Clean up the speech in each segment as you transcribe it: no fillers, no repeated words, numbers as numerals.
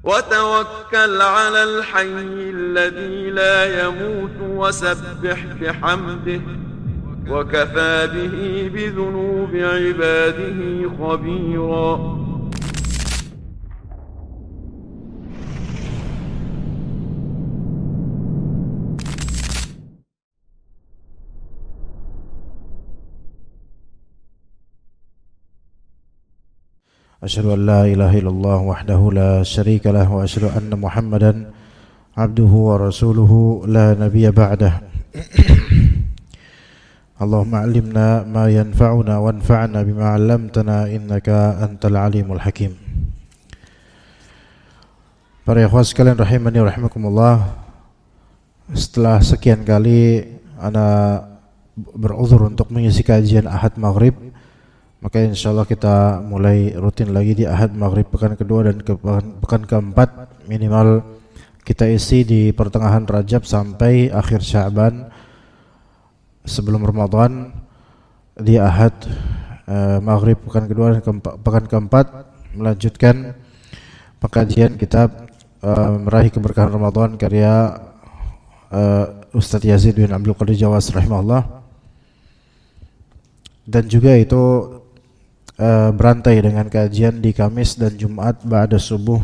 وتوكل على الحي الذي لا يموت وسبح بحمده وكفى به بذنوب عباده خبيرا. Asyhadu an la ilaha illallah wahdahu la syarika lah wa asyhadu anna Muhammadan abduhu wa rasuluhu la nabiyya ba'dah. Allahumma 'allimna ma yanfa'una wanfa'na bima 'allamtana innaka antal alimul hakim. Para ikhwan sekalian rahimani wa rahimakumullah, setelah sekian kali ana beruzur untuk mengisi kajian Ahad Maghrib, maka insyaallah kita mulai rutin lagi di Ahad Maghrib pekan kedua dan pekan keempat, minimal kita isi di pertengahan Rajab sampai akhir Sya'ban sebelum Ramadan di Ahad Maghrib pekan kedua dan pekan keempat, melanjutkan pengkajian kitab Meraih Keberkahan Ramadan karya Ustadz Yazid bin Abdul Qadir Jawas rahimahullah. Dan juga itu berantai dengan kajian di Kamis dan Jumat ba'da subuh.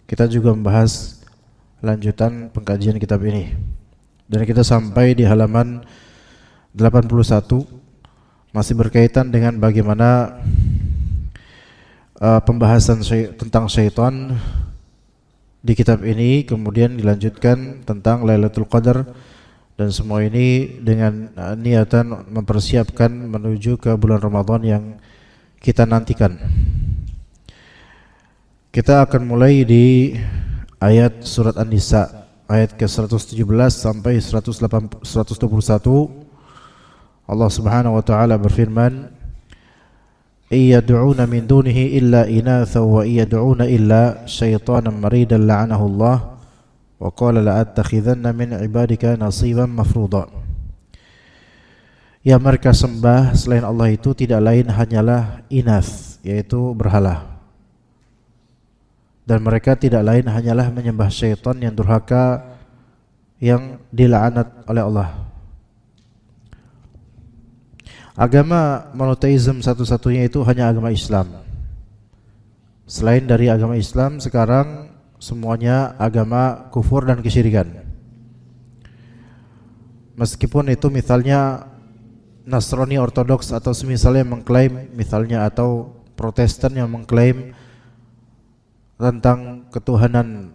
Kita juga membahas lanjutan pengkajian kitab ini, dan kita sampai di halaman 81, masih berkaitan dengan bagaimana pembahasan tentang syaitan di kitab ini, kemudian dilanjutkan tentang Lailatul Qadar, dan semua ini dengan niatan mempersiapkan menuju ke bulan Ramadan yang kita nantikan. Kita akan mulai di ayat surat An-Nisa ayat ke-117 sampai 121. Allah Subhanahu wa taala berfirman, "Iyad'una min dunihi illa inatha wa iyad'una illa syaitanan maridan la'anahu Allah wa qala la'attakhidhanna min ibadika nasiban mafruḍa." Yang mereka sembah selain Allah itu tidak lain hanyalah inath, yaitu berhala. Dan mereka tidak lain hanyalah menyembah syaitan yang durhaka, yang dilaknat oleh Allah. Agama monoteisme satu-satunya itu hanya agama Islam. Selain dari agama Islam, sekarang semuanya agama kufur dan kesyirikan. Meskipun itu misalnya Nasrani Ortodoks atau semisalnya mengklaim, misalnya, atau Protestan yang mengklaim tentang ketuhanan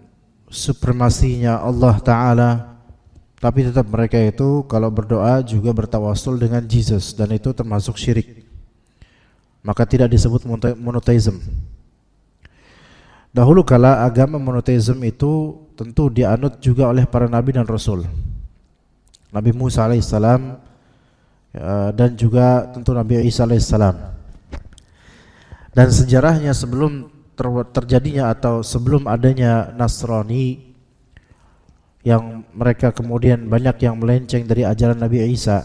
supremasinya Allah Ta'ala, tapi tetap mereka itu kalau berdoa juga bertawasul dengan Jesus, dan itu termasuk syirik, maka tidak disebut monoteism. Dahulu kala agama monoteism itu tentu dianut juga oleh para nabi dan rasul. Nabi Musa alaihissalam dan juga tentu Nabi Isa alaihissalam. Dan sejarahnya sebelum terjadinya atau sebelum adanya Nasrani, yang mereka kemudian banyak yang melenceng dari ajaran Nabi Isa,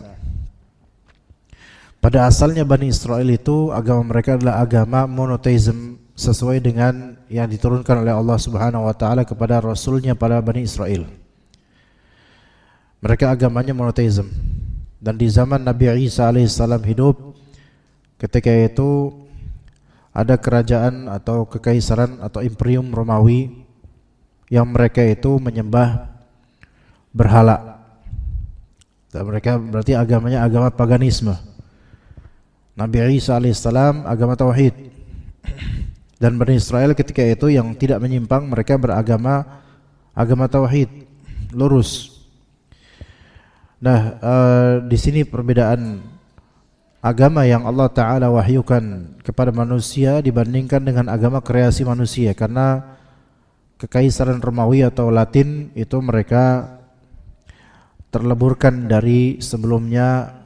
pada asalnya Bani Israel itu agama mereka adalah agama monoteism, sesuai dengan yang diturunkan oleh Allah Subhanahu wa taala kepada rasulnya pada Bani Israel. Mereka agamanya monoteism. Dan di zaman Nabi Isa alaihissalam hidup, ketika itu ada kerajaan atau kekaisaran atau imperium Romawi yang mereka itu menyembah berhala. Dan mereka berarti agamanya agama paganisme. Nabi Isa alaihissalam agama tauhid. Dan Bani Israel ketika itu yang tidak menyimpang, mereka beragama agama tauhid, lurus. Nah, di sini perbedaan agama yang Allah Ta'ala wahyukan kepada manusia dibandingkan dengan agama kreasi manusia, karena kekaisaran Romawi atau Latin itu mereka terleburkan dari sebelumnya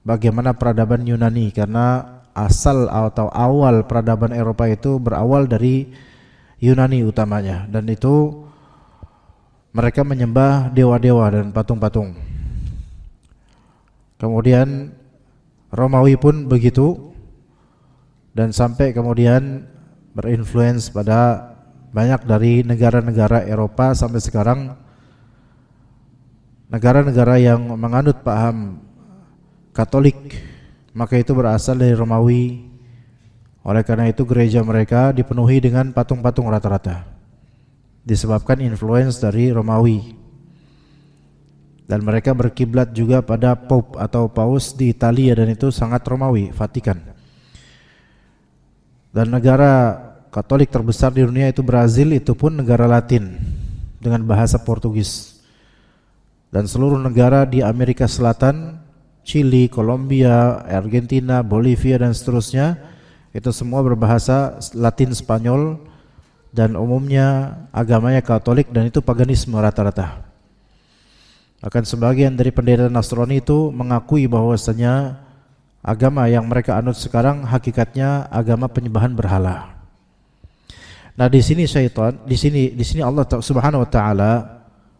bagaimana peradaban Yunani, karena asal atau awal peradaban Eropa itu berawal dari Yunani utamanya, dan itu mereka menyembah dewa-dewa dan patung-patung. Kemudian Romawi pun begitu, dan sampai kemudian berinfluence pada banyak dari negara-negara Eropa sampai sekarang, negara-negara yang menganut paham Katolik, maka itu berasal dari Romawi. Oleh karena itu gereja mereka dipenuhi dengan patung-patung rata-rata, disebabkan influence dari Romawi. Dan mereka berkiblat juga pada Pope atau Paus di Italia, dan itu sangat Romawi, Vatikan. Dan negara Katolik terbesar di dunia itu Brazil, itu pun negara Latin dengan bahasa Portugis. Dan seluruh negara di Amerika Selatan, Chili, Kolombia, Argentina, Bolivia dan seterusnya, itu semua berbahasa Latin Spanyol, dan umumnya agamanya Katolik, dan itu paganisme rata-rata. Akan sebagian dari pendeta Nasrani itu mengakui bahwasanya agama yang mereka anut sekarang hakikatnya agama penyembahan berhala. Nah, di sini Allah Subhanahu wa taala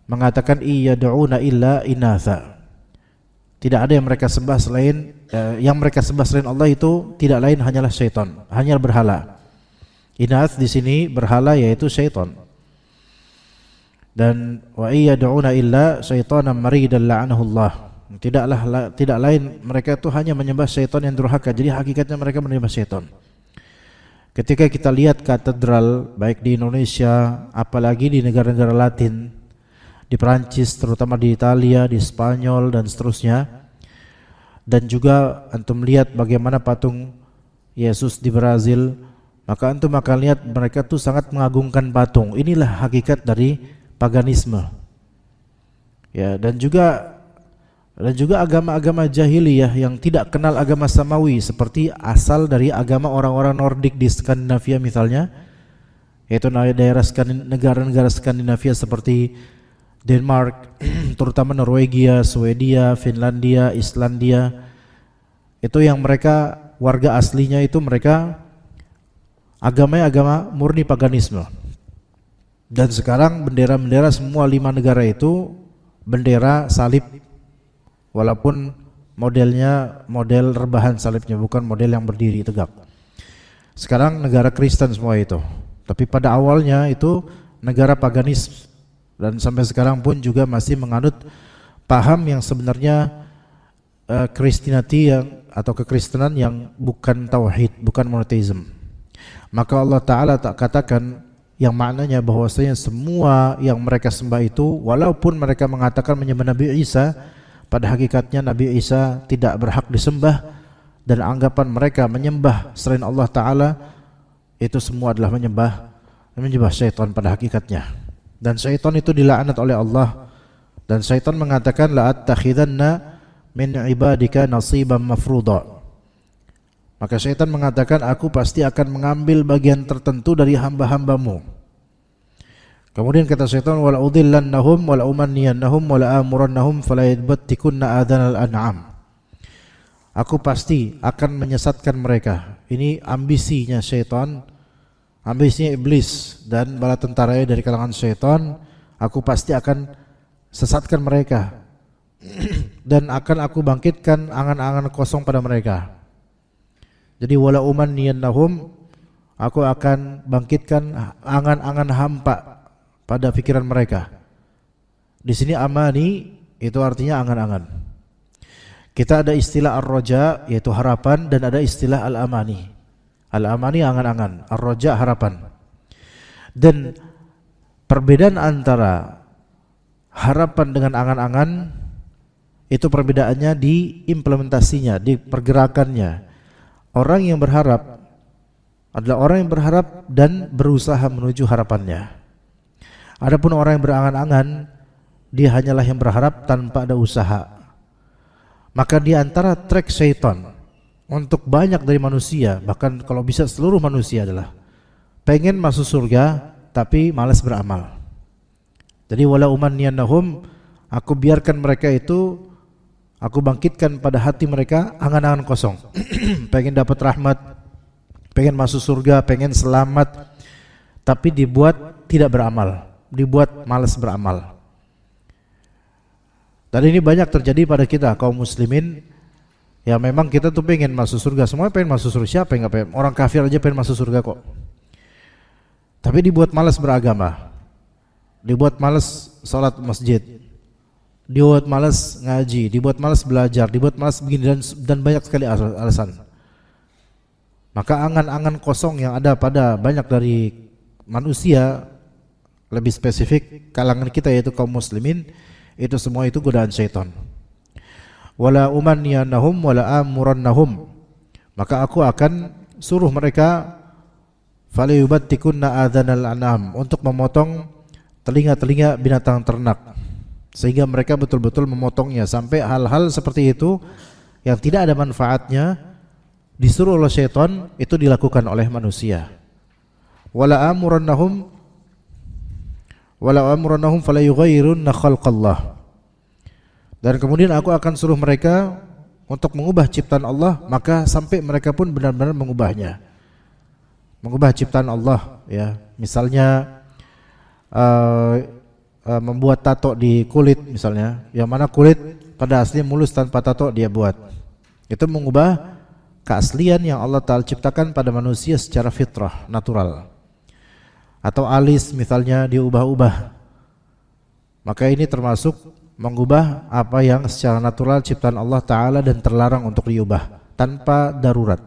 mengatakan iyad'una illa inatha. Tidak ada yang mereka sembah selain Allah itu tidak lain hanyalah syaitan, hanya berhala. Inath di sini berhala yaitu syaitan. Dan wa iyad'una illa syaitanan maridan la'anahullah. Tidak lain mereka itu hanya menyembah syaitan yang durhaka. Jadi hakikatnya mereka menyembah syaitan. Ketika kita lihat katedral baik di Indonesia apalagi di negara-negara Latin, di Perancis, terutama di Italia, di Spanyol dan seterusnya, dan juga antum lihat bagaimana patung Yesus di Brazil, maka antum akan lihat mereka tuh sangat mengagungkan patung. Inilah hakikat dari paganisme. Ya, dan juga agama-agama jahiliyah yang tidak kenal agama samawi, seperti asal dari agama orang-orang Nordik di Skandinavia misalnya, yaitu negara-negara Skandinavia seperti Denmark, terutama Norwegia, Swedia, Finlandia, Islandia. Itu yang mereka warga aslinya itu mereka agamanya agama murni paganisme. Dan sekarang bendera-bendera semua 5 negara itu bendera salib, walaupun modelnya model rebahan salibnya, bukan model yang berdiri tegak. Sekarang negara Kristen semua itu, tapi pada awalnya itu negara paganisme, dan sampai sekarang pun juga masih menganut paham yang sebenarnya Christianity atau kekristenan yang bukan tauhid, bukan monotheism. Maka Allah Ta'ala tak katakan yang maknanya bahwasanya semua yang mereka sembah itu, walaupun mereka mengatakan menyembah Nabi Isa, pada hakikatnya Nabi Isa tidak berhak disembah, dan anggapan mereka menyembah selain Allah Ta'ala itu semua adalah menyembah syaitan pada hakikatnya. Dan syaitan itu dilaknat oleh Allah, dan syaitan mengatakan la attakhidanna min ibadika nasiban mafruḍa. Maka syaitan mengatakan, aku pasti akan mengambil bagian tertentu dari hamba-hambamu. Kemudian kata syaitan, wala udhillannahum wala umanniyannahum wala amurannahum fala yadbattikunna adhanal an'am. Aku pasti akan menyesatkan mereka. Ini ambisinya syaitan, ambisinya iblis dan bala tentaranya dari kalangan syaitan. Aku pasti akan sesatkan mereka dan akan aku bangkitkan angan-angan kosong pada mereka. Jadi wala umanniyannahum, aku akan bangkitkan angan-angan hampa pada pikiran mereka. Di sini amani itu artinya angan-angan. Kita ada istilah ar-raja yaitu harapan, dan ada istilah al-amani. Al-amani angan-angan, ar-raja harapan. Dan perbedaan antara harapan dengan angan-angan itu perbedaannya di implementasinya, di pergerakannya. Orang yang berharap adalah orang yang berharap dan berusaha menuju harapannya. Adapun orang yang berangan-angan, dia hanyalah yang berharap tanpa ada usaha. Maka di antara trik syaitan untuk banyak dari manusia, bahkan kalau bisa seluruh manusia, adalah pengen masuk surga tapi malas beramal. Jadi wala umanniyannahum, aku biarkan mereka itu, aku bangkitkan pada hati mereka angan-angan kosong. Pengen dapat rahmat, pengen masuk surga, pengen selamat, tapi dibuat tidak beramal, dibuat malas beramal. Dan ini banyak terjadi pada kita kaum muslimin. Ya memang kita tuh pengen masuk surga, semua pengen masuk surga. Siapa yang gak pengen? Orang kafir aja pengen masuk surga kok. tapi dibuat malas beragama, dibuat malas sholat masjid, dibuat malas ngaji, dibuat malas belajar, dibuat malas begini dan banyak sekali alasan. Maka angan-angan kosong yang ada pada banyak dari manusia, lebih spesifik kalangan kita yaitu kaum muslimin, itu semua itu godaan syaitan. Wala umanniyannahum wala amurannahum, maka aku akan suruh mereka falyubattikunna adhanal an'am, untuk memotong telinga-telinga binatang ternak, sehingga mereka betul-betul memotongnya sampai hal-hal seperti itu yang tidak ada manfaatnya disuruh oleh syaitan itu dilakukan oleh manusia. Wala amurannahum fala yughayyirunna khalqallah, dan kemudian aku akan suruh mereka untuk mengubah ciptaan Allah, maka sampai mereka pun benar-benar mengubahnya, mengubah ciptaan Allah, ya. Misalnya membuat tato di kulit misalnya, yang mana kulit pada aslinya mulus tanpa tato dia buat, itu mengubah keaslian yang Allah Ta'ala ciptakan pada manusia secara fitrah, natural. Atau alis misalnya diubah-ubah, maka ini termasuk mengubah apa yang secara natural ciptaan Allah Ta'ala dan terlarang untuk diubah tanpa darurat.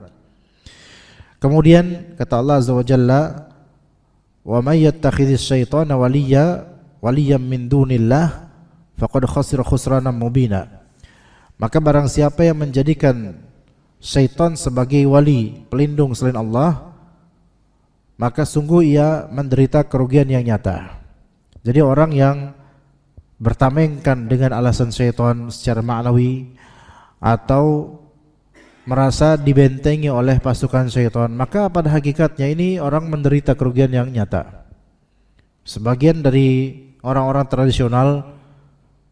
Kemudian kata Allah Azza wa Jalla, wa may yattakhidhis syaitana waliyan min dunillah faqad khasira khusranan mubina. Maka barang siapa yang menjadikan syaitan sebagai wali, pelindung selain Allah, maka sungguh ia menderita kerugian yang nyata. Jadi orang yang bertamengkan dengan alasan syaitan secara ma'nawi atau merasa dibentengi oleh pasukan syaitan, maka pada hakikatnya ini orang menderita kerugian yang nyata. Sebagian dari orang-orang tradisional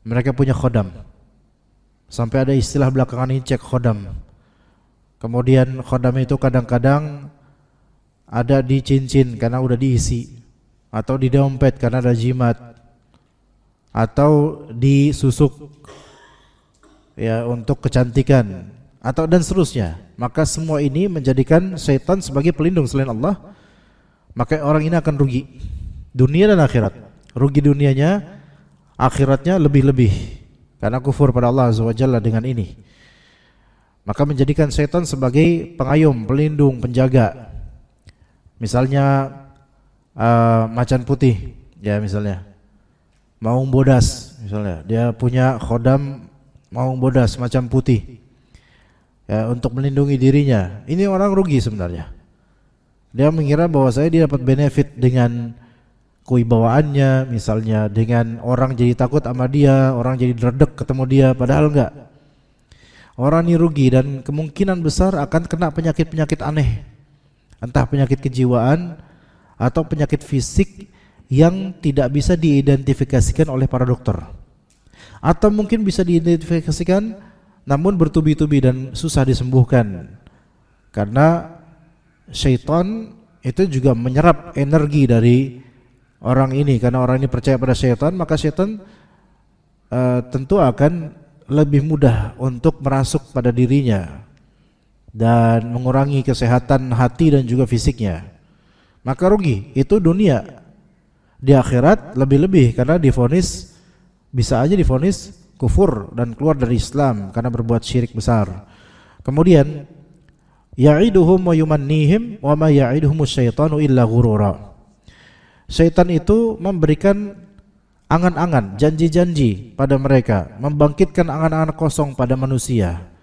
mereka punya khodam, sampai ada istilah belakangan ini cek khodam. Kemudian khodam itu kadang-kadang ada di cincin karena udah diisi, atau di dompet karena ada jimat, atau di susuk ya untuk kecantikan, atau dan seterusnya. Maka semua ini menjadikan syaitan sebagai pelindung selain Allah, maka orang ini akan rugi dunia dan akhirat. Rugi dunianya, akhiratnya lebih-lebih karena kufur pada Allah Azza wa Jalla dengan ini. Maka menjadikan syaitan sebagai pengayom, pelindung, penjaga. Misalnya macan putih, ya misalnya maung bodas, misalnya dia punya khodam maung bodas macan putih, ya, untuk melindungi dirinya. Ini orang rugi sebenarnya. Dia mengira bahwa dia dapat benefit dengan kewibawaannya, misalnya dengan orang jadi takut sama dia, orang jadi dredeg ketemu dia, padahal enggak. Orang ini rugi dan kemungkinan besar akan kena penyakit-penyakit aneh, entah penyakit kejiwaan atau penyakit fisik yang tidak bisa diidentifikasikan oleh para dokter, atau mungkin bisa diidentifikasikan namun bertubi-tubi dan susah disembuhkan, karena syaitan itu juga menyerap energi dari orang ini. Karena orang ini percaya pada syaitan, maka syaitan tentu akan lebih mudah untuk merasuk pada dirinya dan mengurangi kesehatan hati dan juga fisiknya. Maka rugi itu dunia. Di akhirat lebih-lebih karena divonis, bisa aja divonis kufur dan keluar dari Islam karena berbuat syirik besar. Kemudian ya'iduhum wa yumannihim wa ma ya'iduhumus syaitanu illa ghurura. Syaitan itu memberikan angan-angan, janji-janji pada mereka, membangkitkan angan-angan kosong pada manusia.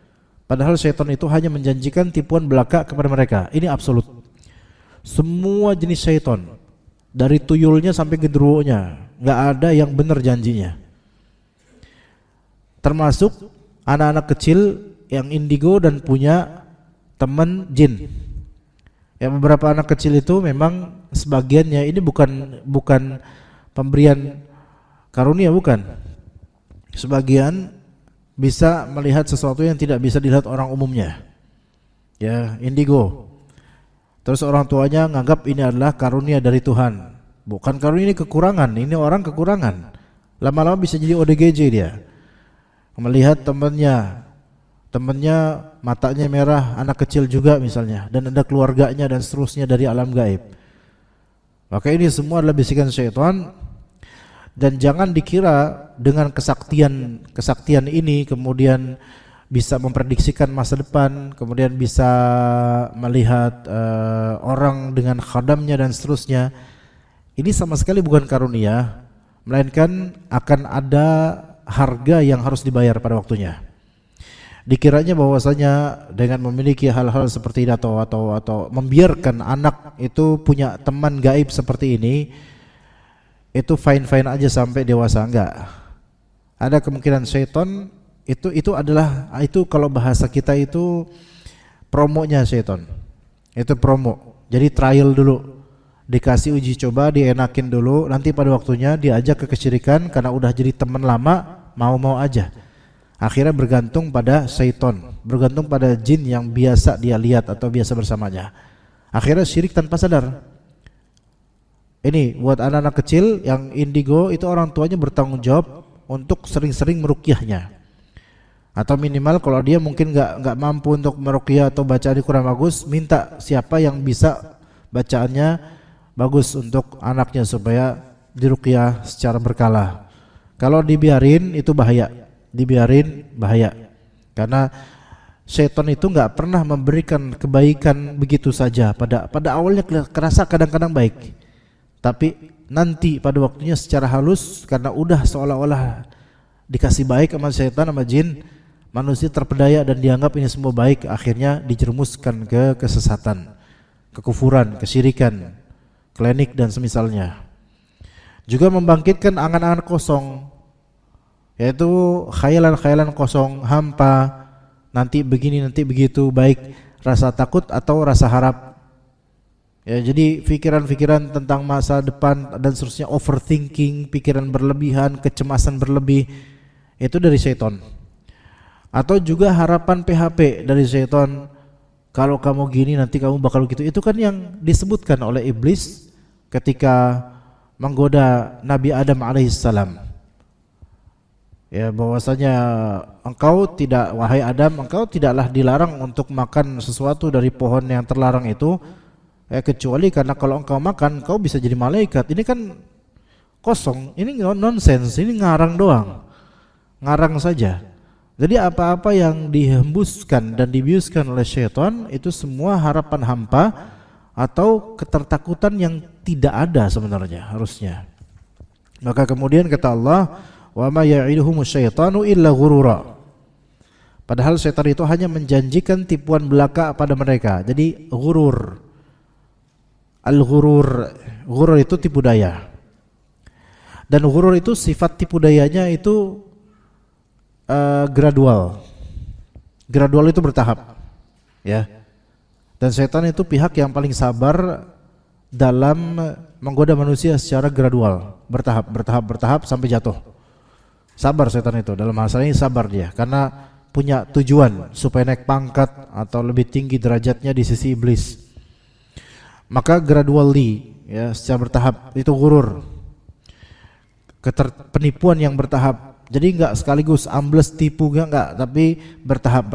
Padahal syaitan itu hanya menjanjikan tipuan belaka kepada mereka. Ini absolut. Semua jenis syaitan, dari tuyulnya sampai genderuwonya, nggak ada yang benar janjinya. Termasuk anak-anak kecil yang indigo dan punya teman jin. Ya, beberapa anak kecil itu memang sebagiannya ini bukan pemberian karunia, bukan. Sebagian bisa melihat sesuatu yang tidak bisa dilihat orang umumnya. Ya, indigo. Terus orang tuanya nganggap ini adalah karunia dari Tuhan. Bukan karunia, ini kekurangan. Ini orang kekurangan. Lama-lama bisa jadi ODGJ dia. Melihat temannya matanya merah, anak kecil juga misalnya, dan ada keluarganya dan seterusnya dari alam gaib. Maka ini semua adalah bisikan syaitan, dan jangan dikira dengan kesaktian ini kemudian bisa memprediksikan masa depan, kemudian bisa melihat orang dengan khadamnya dan seterusnya. Ini sama sekali bukan karunia, melainkan akan ada harga yang harus dibayar pada waktunya. Dikiranya bahwasanya dengan memiliki hal-hal seperti ini atau membiarkan anak itu punya teman gaib seperti ini, itu fine-fine aja sampai dewasa. Enggak. Ada kemungkinan syaitan itu adalah, itu kalau bahasa kita itu promonya syaitan. Itu promo. Jadi trial dulu. Dikasih uji coba, dienakin dulu, nanti pada waktunya diajak ke kesyirikan karena udah jadi teman lama, mau-mau aja. Akhirnya bergantung pada syaitan, bergantung pada jin yang biasa dia lihat atau biasa bersamanya. Akhirnya syirik tanpa sadar. Ini buat anak-anak kecil yang indigo, itu orang tuanya bertanggung jawab untuk sering-sering meruqyahnya. Atau minimal kalau dia mungkin nggak mampu untuk meruqyah atau bacaan kurang bagus, minta siapa yang bisa bacaannya bagus untuk anaknya supaya diruqyah secara berkala. Kalau dibiarin itu bahaya, karena syaitan itu nggak pernah memberikan kebaikan begitu saja. Pada awalnya kerasa kadang-kadang baik, tapi nanti pada waktunya secara halus karena udah seolah-olah dikasih baik sama syaitan, sama jin, manusia terpedaya dan dianggap ini semua baik, akhirnya dijerumuskan ke kesesatan, kekufuran, kesyirikan, klinik dan semisalnya. Juga membangkitkan angan-angan kosong, yaitu khayalan-khayalan kosong, hampa, nanti begini nanti begitu, baik rasa takut atau rasa harap. Ya, jadi pikiran-pikiran tentang masa depan dan seterusnya, overthinking, pikiran berlebihan, kecemasan berlebih, itu dari syaitan. Atau juga harapan PHP dari syaitan, kalau kamu gini nanti kamu bakal gitu. Itu kan yang disebutkan oleh iblis ketika menggoda Nabi Adam alaihissalam. Ya, bahwasanya wahai Adam, engkau tidaklah dilarang untuk makan sesuatu dari pohon yang terlarang itu, kecuali karena kalau engkau makan, engkau bisa jadi malaikat. Ini kan kosong, ini nonsense, ini ngarang doang, ngarang saja. Jadi apa-apa yang dihembuskan dan dibiuskan oleh syaitan itu semua harapan hampa atau ketertakutan yang tidak ada sebenarnya harusnya. Maka kemudian kata Allah, wa ma ya'iduhumus syaitanu illa ghurura. Padahal syaitan itu hanya menjanjikan tipuan belaka pada mereka. Jadi ghurur. Ghurur itu tipu daya. Dan ghurur itu sifat tipu dayanya itu gradual. Gradual itu bertahap. Ya. Dan setan itu pihak yang paling sabar dalam menggoda manusia secara gradual, bertahap sampai jatuh. Sabar setan itu, dalam masalah ini sabar dia, karena punya tujuan supaya naik pangkat atau lebih tinggi derajatnya di sisi iblis. Maka gradually, ya, secara bertahap, itu ghurur, penipuan yang bertahap. Jadi enggak sekaligus ambles tipu, enggak, tapi bertahap.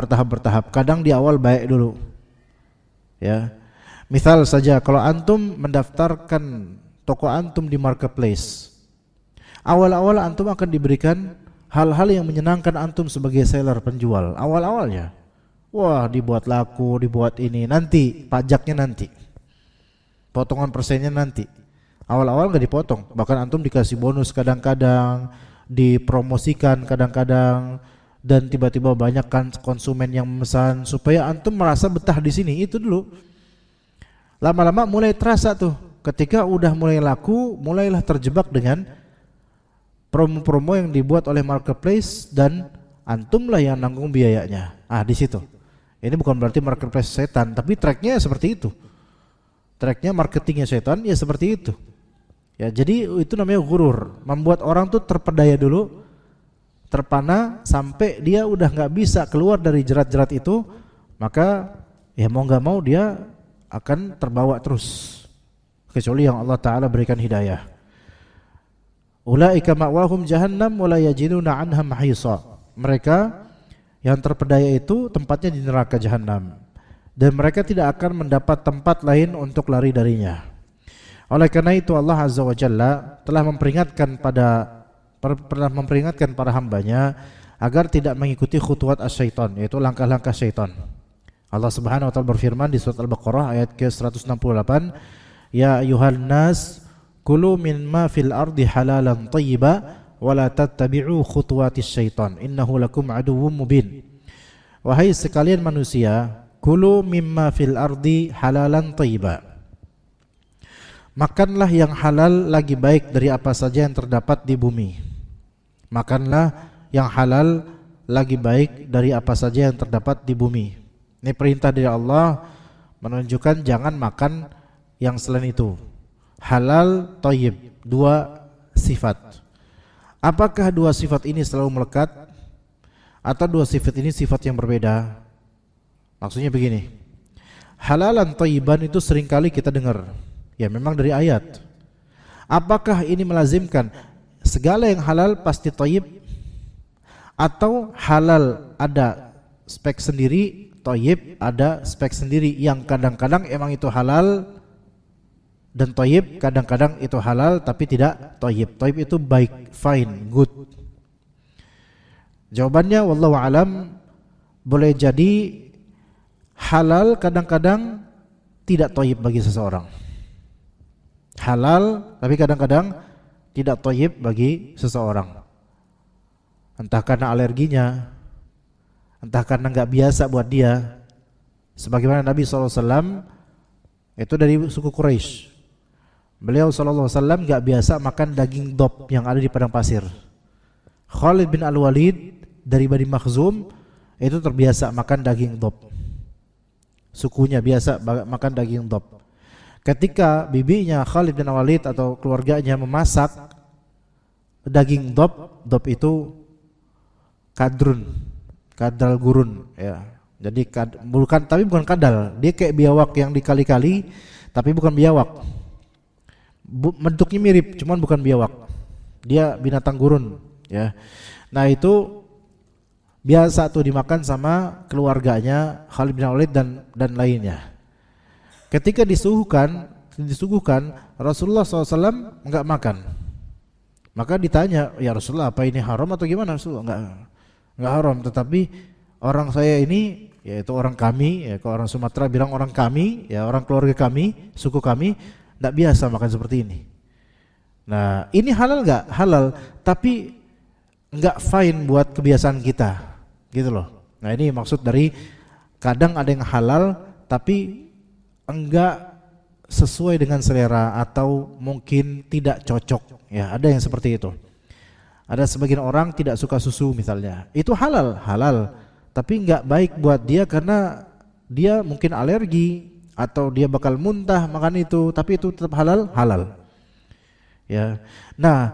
Kadang di awal baik dulu. Ya. Misal saja kalau antum mendaftarkan toko antum di marketplace, awal-awal antum akan diberikan hal-hal yang menyenangkan antum sebagai seller, penjual. Awal-awalnya, wah, dibuat laku, dibuat ini, nanti pajaknya nanti, potongan persennya nanti. Awal-awal nggak dipotong, bahkan antum dikasih bonus kadang-kadang, dipromosikan kadang-kadang, dan tiba-tiba banyak kan konsumen yang memesan supaya antum merasa betah di sini. Itu dulu. Lama-lama mulai terasa tuh, ketika udah mulai laku, mulailah terjebak dengan promo-promo yang dibuat oleh marketplace dan antumlah yang nanggung biayanya. Di situ. Ini bukan berarti marketplace setan, tapi tracknya seperti itu. Tracknya marketingnya setan ya seperti itu. Ya, jadi itu namanya ghurur, membuat orang tuh terpedaya dulu, terpana sampai dia udah nggak bisa keluar dari jerat-jerat itu, maka ya mau nggak mau dia akan terbawa terus, kecuali yang Allah Ta'ala berikan hidayah. Ulaika ma'wahum jahannam wa la yajiduna anha mahisa. Mereka yang terpedaya itu tempatnya di neraka jahanam, dan mereka tidak akan mendapat tempat lain untuk lari darinya. Oleh karena itu Allah Azza wa Jalla telah pernah memperingatkan para hambanya agar tidak mengikuti khutuwat asyaiton, yaitu langkah-langkah syaitan. Allah Subhanahu wa taala berfirman di surat Al-Baqarah ayat ke-168, "Ya ayyuhan nas, kulu mimma fil ardi halalan thayyiba wa la tattabi'u khutuwatis syaitan, innahu lakum aduwwum mubin." Wahai sekalian manusia, kulu mimma fil ardi halalan thayyiba. Makanlah yang halal lagi baik dari apa saja yang terdapat di bumi. Makanlah yang halal lagi baik dari apa saja yang terdapat di bumi. Ini perintah dari Allah menunjukkan jangan makan yang selain itu. Halal, thayyib, dua sifat. Apakah dua sifat ini selalu melekat atau dua sifat ini sifat yang berbeda? Maksudnya begini, halalan thayyiban itu seringkali kita dengar, ya memang dari ayat. Apakah ini melazimkan segala yang halal pasti thayyib, atau halal ada spek sendiri, thayyib ada spek sendiri, yang kadang-kadang emang itu halal dan thayyib, kadang-kadang itu halal tapi tidak thayyib. Thayyib itu baik, fine, good. Jawabannya wallahu alam, boleh jadi halal kadang-kadang tidak thayyib bagi seseorang. Halal tapi kadang-kadang tidak thayyib bagi seseorang. Entah karena alerginya, entah karena enggak biasa buat dia. Sebagaimana Nabi SAW itu dari suku Quraisy. Beliau SAW enggak biasa makan daging dob yang ada di padang pasir. Khalid bin Al-Walid dari Bani Makhzum itu terbiasa makan daging dob. Sukunya biasa makan daging dob. Ketika bibinya Khalid bin Al-Walid atau keluarganya memasak daging dob itu kadal gurun, ya. Jadi bukan kadal, dia kayak biawak yang dikali-kali, tapi bukan biawak. Bentuknya mirip, cuman bukan biawak. Dia binatang gurun, ya. Nah itu biasa tuh dimakan sama keluarganya Khalid bin Walid dan lainnya. Ketika disuguhkan Rasulullah SAW enggak makan. Maka ditanya, ya Rasulullah apa ini haram atau gimana? Rasulullah enggak haram, tetapi orang saya ini, yaitu orang kami, ya kalau orang Sumatera bilang orang kami, ya orang keluarga kami, suku kami enggak biasa makan seperti ini. Nah, ini halal enggak? Halal, tapi enggak fine buat kebiasaan kita. Gitu loh. Nah, ini maksud dari kadang ada yang halal tapi enggak sesuai dengan selera atau mungkin tidak cocok, ya ada yang seperti itu. Ada sebagian orang tidak suka susu misalnya, itu halal tapi enggak baik buat dia karena dia mungkin alergi atau dia bakal muntah makan itu, tapi itu tetap halal ya. Nah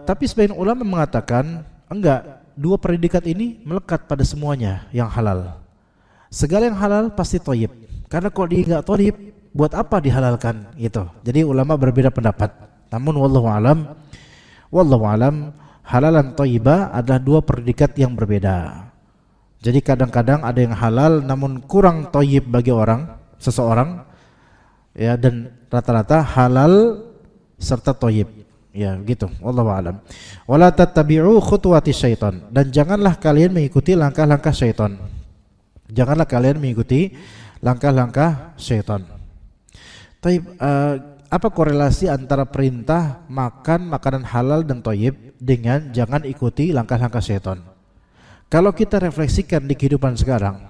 tapi sebagian ulama mengatakan enggak, dua predikat ini melekat pada semuanya yang halal. Segala yang halal pasti thayyib. Karena kalau dia enggak thayyib, buat apa dihalalkan gitu. Jadi ulama berbeda pendapat. Namun wallahu alam, halalan thayyiba adalah dua predikat yang berbeda. Jadi kadang-kadang ada yang halal namun kurang thayyib bagi seseorang, ya, dan rata-rata halal serta thayyib. Ya, gitu. Wallahu alam. Wala tattabi'u khutuwatis syaitan, dan janganlah kalian mengikuti langkah-langkah syaitan. Janganlah kalian mengikuti langkah-langkah syaitan. Tapi apa korelasi antara perintah makan makanan halal dan thayyib dengan jangan ikuti langkah-langkah syaitan? Kalau kita refleksikan di kehidupan sekarang,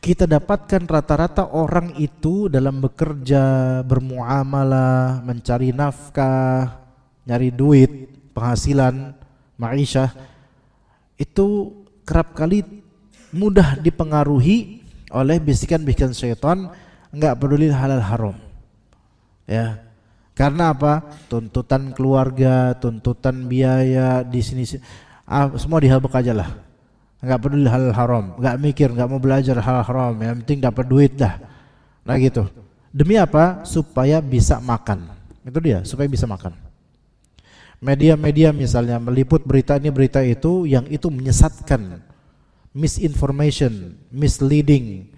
kita dapatkan rata-rata orang itu dalam bekerja, bermuamalah, mencari nafkah, nyari duit, penghasilan, ma'isyah, itu kerap kali mudah dipengaruhi oleh bisikan-bisikan syaitan, enggak peduli halal haram. Ya. Karena apa? Tuntutan keluarga, tuntutan biaya di sini semua dihabek aja lah. Enggak peduli halal haram, enggak mikir, enggak mau belajar halal haram, yang penting dapat duit dah. Nah gitu. Demi apa? Supaya bisa makan. Itu dia, supaya bisa makan. Media-media misalnya meliput berita ini berita itu, yang itu menyesatkan, misinformation, misleading.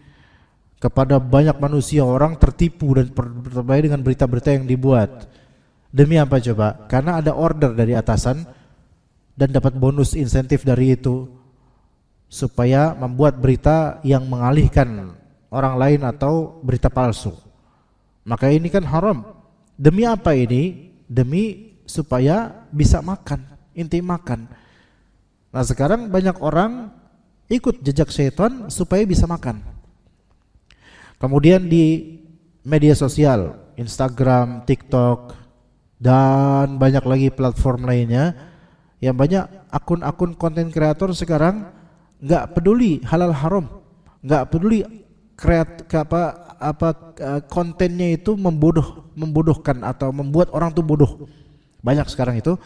kepada banyak manusia, orang tertipu dan terbaik dengan berita-berita yang dibuat. Demi apa coba? Karena ada order dari atasan dan dapat bonus insentif dari itu, supaya membuat berita yang mengalihkan orang lain atau berita palsu. Maka ini kan haram. Demi apa ini? Demi supaya bisa makan, inti makan. Nah sekarang banyak orang ikut jejak syaitan supaya bisa makan. Kemudian di media sosial, Instagram, TikTok, dan banyak lagi platform lainnya, yang banyak akun-akun konten kreator sekarang nggak peduli halal haram, nggak peduli kontennya itu membodohkan atau membuat orang tuh bodoh. Banyak sekarang itu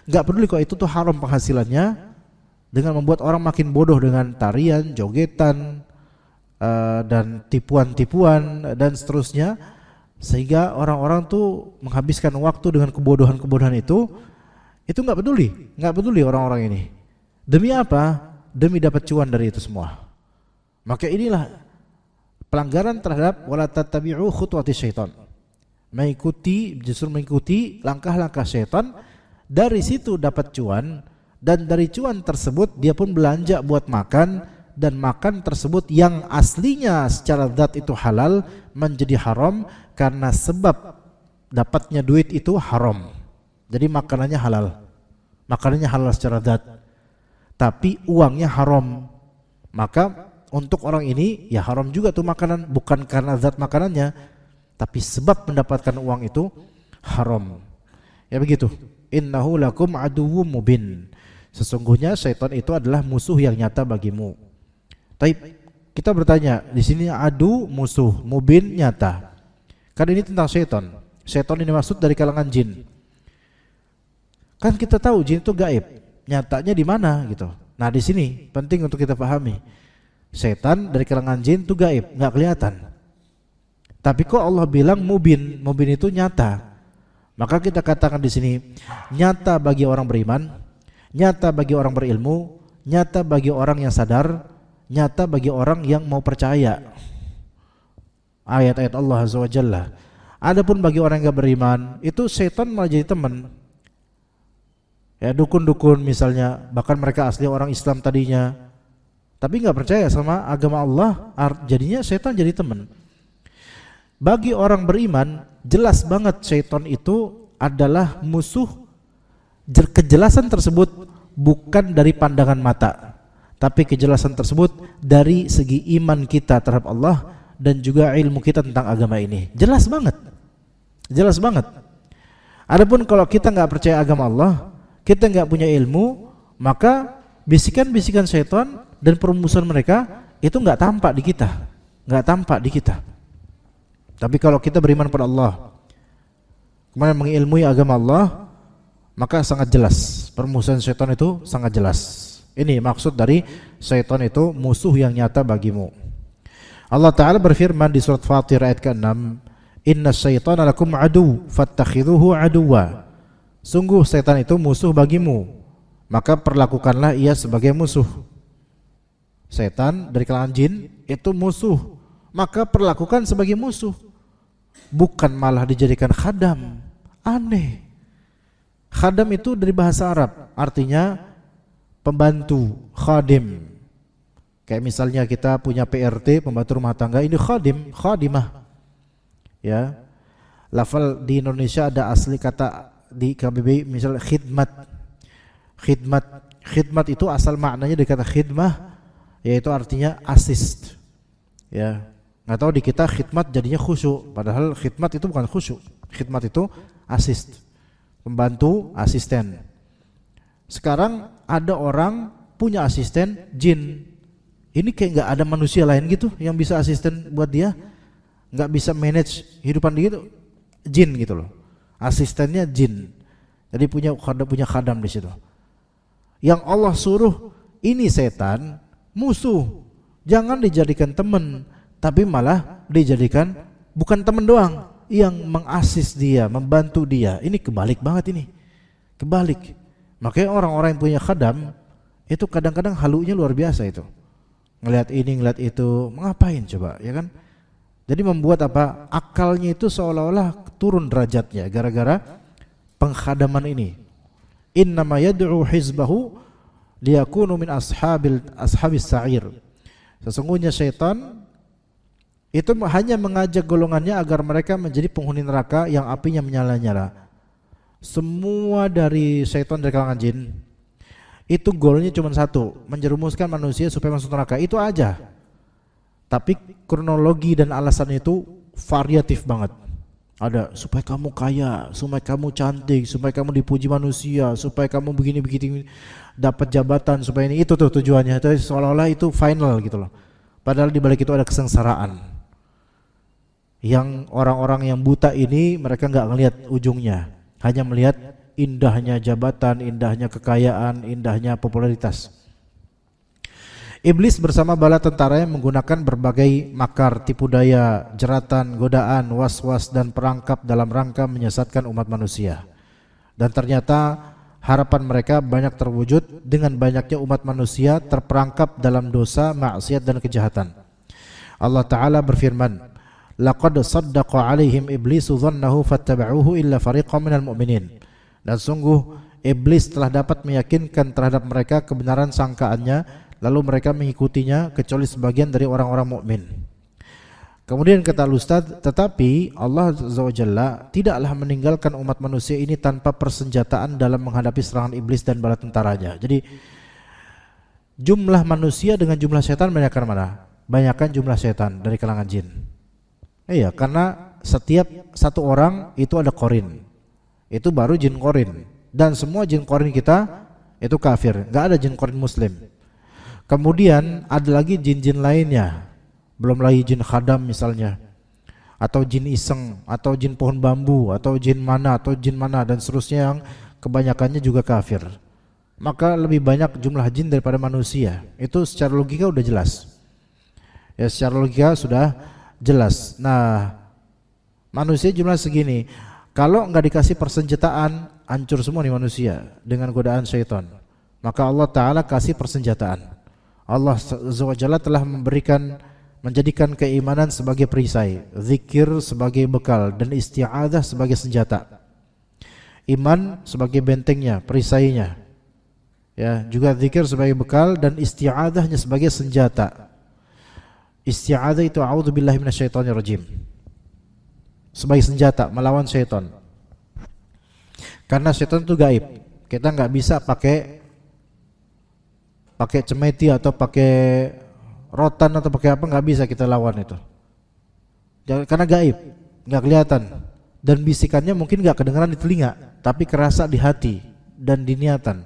nggak peduli kok itu tuh haram penghasilannya, dengan membuat orang makin bodoh dengan tarian, jogetan, dan tipuan-tipuan dan seterusnya, sehingga orang-orang tuh menghabiskan waktu dengan kebodohan-kebodohan itu nggak peduli orang-orang ini. Demi apa? Demi dapat cuan dari itu semua. Maka inilah pelanggaran terhadap wala tattabi'u khutuwati syaitan. Justru mengikuti langkah-langkah syaitan. Dari situ dapat cuan, dan dari cuan tersebut dia pun belanja buat makan, dan makan tersebut yang aslinya secara zat itu halal menjadi haram karena sebab dapatnya duit itu haram. Jadi makanannya halal secara zat, tapi uangnya haram. Maka untuk orang ini ya haram juga tuh makanan, bukan karena zat makanannya, tapi sebab mendapatkan uang itu haram. Ya begitu. Innahu lakum aduwwum mubin. Sesungguhnya syaitan itu adalah musuh yang nyata bagimu. Taib, kita bertanya, di sini adu musuh, mubin nyata. Kan ini tentang syaitan. Syaitan ini maksud dari kalangan jin. Kan kita tahu jin itu gaib, nyatanya di mana gitu. Nah di sini penting untuk kita pahami. Syaitan dari kalangan jin itu gaib, nggak kelihatan. Tapi kok Allah bilang mubin itu nyata. Maka kita katakan di sini nyata bagi orang beriman, nyata bagi orang berilmu, nyata bagi orang yang sadar, nyata bagi orang yang mau percaya ayat-ayat Allah Azza wa Jalla. Adapun bagi orang yang gak beriman, itu setan malah jadi teman. Ya dukun-dukun misalnya, bahkan mereka asli orang Islam tadinya, tapi gak percaya sama agama Allah, jadinya setan jadi teman. Bagi orang beriman, jelas banget setan itu adalah musuh. Kejelasan tersebut bukan dari pandangan mata, tapi kejelasan tersebut dari segi iman kita terhadap Allah dan juga ilmu kita tentang agama ini. Jelas banget. Adapun kalau kita nggak percaya agama Allah, kita nggak punya ilmu, maka bisikan-bisikan syaitan dan permusuhan mereka itu nggak tampak di kita. Tapi kalau kita beriman pada Allah, kemudian mengilmui agama Allah, maka sangat jelas permusuhan syaitan itu sangat jelas. Ini maksud dari syaitan itu musuh yang nyata bagimu. Allah Ta'ala berfirman di surat Fatir ayat ke-6, Inna syaitana lakum adu fattakhidhuhu aduwa. Sungguh syaitan itu musuh bagimu, maka perlakukanlah ia sebagai musuh. Syaitan dari kalangan jin itu musuh, maka perlakukan sebagai musuh, bukan malah dijadikan khadam. Aneh. Khadam itu dari bahasa Arab, artinya pembantu, khadim. Kayak misalnya kita punya PRT, pembantu rumah tangga, ini khadim, khadimah. Ya. Lafal di Indonesia ada asli kata di KBBI misalnya khidmat. Khidmat itu asal maknanya dari kata khidmah, yaitu artinya assist. Ya. Nggak tahu di kita khidmat jadinya khusyuk, padahal khidmat itu bukan khusyuk. Khidmat itu assist. Pembantu, asisten. Sekarang ada orang punya asisten jin. Ini kayak nggak ada manusia lain gitu yang bisa asisten buat dia, nggak bisa manage hidupan dia gitu, jin gitu loh. Asistennya jin. Jadi punya khadam di situ. Yang Allah suruh ini setan musuh, jangan dijadikan teman, tapi malah dijadikan bukan teman doang, yang mengasis dia, membantu dia. Ini kebalik banget ini. Kebalik. Makanya orang-orang yang punya khadam itu kadang-kadang halunya luar biasa itu. Ngelihat ini, ngelihat itu, ngapain coba, ya kan? Jadi membuat apa? Akalnya itu seolah-olah turun derajatnya gara-gara penghadaman ini. Innama yad'u hizbahu liyakunu min ashabis sa'ir. Sesungguhnya syaitan itu hanya mengajak golongannya agar mereka menjadi penghuni neraka yang apinya menyala-nyala. Semua dari syaitan dari kalangan jin itu goalnya cuma satu, menjerumuskan manusia supaya masuk neraka, itu aja. Tapi kronologi dan alasan itu variatif banget. Ada supaya kamu kaya, supaya kamu cantik, supaya kamu dipuji manusia, supaya kamu begini-begini, dapat jabatan, supaya ini, itu tuh tujuannya. Itu seolah-olah itu final gitu loh. Padahal di balik itu ada kesengsaraan. Yang orang-orang yang buta ini mereka nggak ngelihat ujungnya, hanya melihat indahnya jabatan, indahnya kekayaan, indahnya popularitas. Iblis bersama bala tentaranya menggunakan berbagai makar, tipu daya, jeratan, godaan, was-was dan perangkap dalam rangka menyesatkan umat manusia. Dan ternyata harapan mereka banyak terwujud dengan banyaknya umat manusia terperangkap dalam dosa, maksiat dan kejahatan. Allah Ta'ala berfirman, laqad saddaqa alaihim iblisu dhannahu fattaba'uhu illa fariqan minal mu'minin. Dan sungguh iblis telah dapat meyakinkan terhadap mereka kebenaran sangkaannya, lalu mereka mengikutinya kecuali sebagian dari orang-orang mukmin. Kemudian kata Ustaz, tetapi Allah Azza wa Jalla tidaklah meninggalkan umat manusia ini tanpa persenjataan dalam menghadapi serangan iblis dan bala tentaranya. Jadi jumlah manusia dengan jumlah setan banyakkan mana? Banyakkan jumlah setan dari kalangan jin. Iya, karena setiap satu orang itu ada korin. Itu baru jin korin. Dan semua jin korin kita itu kafir, nggak ada jin korin muslim. Kemudian ada lagi jin-jin lainnya, belum lagi jin khadam misalnya, atau jin iseng, atau jin pohon bambu, atau jin mana dan seterusnya yang kebanyakannya juga kafir. Maka lebih banyak jumlah jin daripada manusia. Itu secara logika udah jelas. Ya, secara logika sudah jelas. Nah, manusia jumlah segini, kalau nggak dikasih persenjataan, hancur semua nih manusia dengan godaan syaitan. Maka Allah Ta'ala kasih persenjataan. Allah Azza wa Jalla telah menjadikan keimanan sebagai perisai, zikir sebagai bekal, dan isti'adzah sebagai senjata. Iman sebagai bentengnya, perisainya. Ya, juga zikir sebagai bekal dan isti'adzahnya sebagai senjata. Isti'adzah itu a'udzubillahi minasyaitonirrajim. Sebagai senjata melawan syaitan. Karena syaitan itu gaib. Kita nggak bisa pakai cemeti atau pakai rotan atau pakai apa, nggak bisa kita lawan itu. Karena gaib, nggak kelihatan. Dan bisikannya mungkin nggak kedengaran di telinga, tapi kerasa di hati dan di niatan.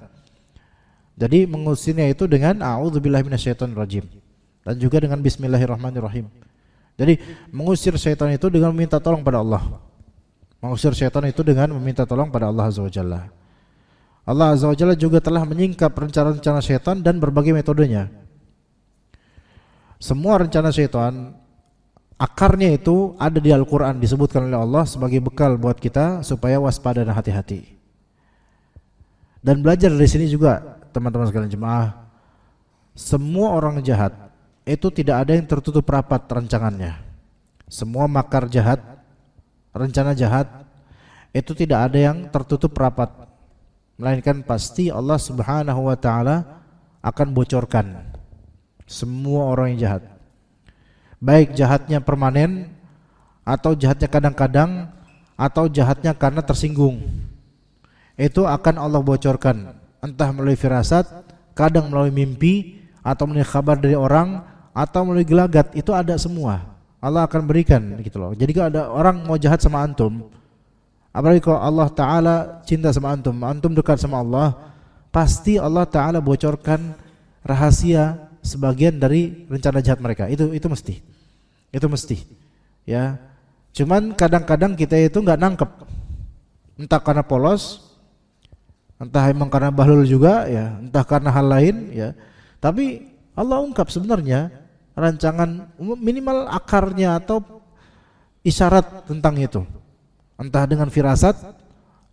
Jadi mengusirnya itu dengan a'udzubillahi minasyaitonirrajim. Dan juga dengan bismillahirrahmanirrahim. Jadi mengusir syaitan itu dengan meminta tolong pada Allah. Mengusir syaitan itu dengan meminta tolong pada Allah Azza wa Jalla. Allah Azza wa Jalla juga telah menyingkap rencana-rencana syaitan dan berbagai metodenya. Semua rencana syaitan akarnya itu ada di Al-Quran, disebutkan oleh Allah sebagai bekal buat kita supaya waspada dan hati-hati. Dan belajar dari sini juga teman-teman sekalian jemaah, semua orang jahat itu tidak ada yang tertutup rapat rancangannya. Semua makar jahat, rencana jahat itu tidak ada yang tertutup rapat, melainkan pasti Allah Subhanahu wa Ta'ala akan bocorkan semua orang yang jahat. Baik jahatnya permanen, atau jahatnya kadang-kadang, atau jahatnya karena tersinggung. Itu akan Allah bocorkan, entah melalui firasat, kadang melalui mimpi, atau melalui kabar dari orang, atau melalui gelagat. Itu ada semua. Allah akan berikan gitu loh. Jadi kalau ada orang mau jahat sama antum, apalagi kalau Allah Ta'ala cinta sama antum, antum dekat sama Allah, pasti Allah Ta'ala bocorkan rahasia sebagian dari rencana jahat mereka. Itu mesti. Itu mesti. Ya. Cuman kadang-kadang kita itu nggak nangkep. Entah karena polos, entah emang karena bahlul juga, ya, entah karena hal lain, ya. Tapi Allah ungkap sebenarnya rancangan minimal akarnya atau isyarat tentang itu. Entah dengan firasat,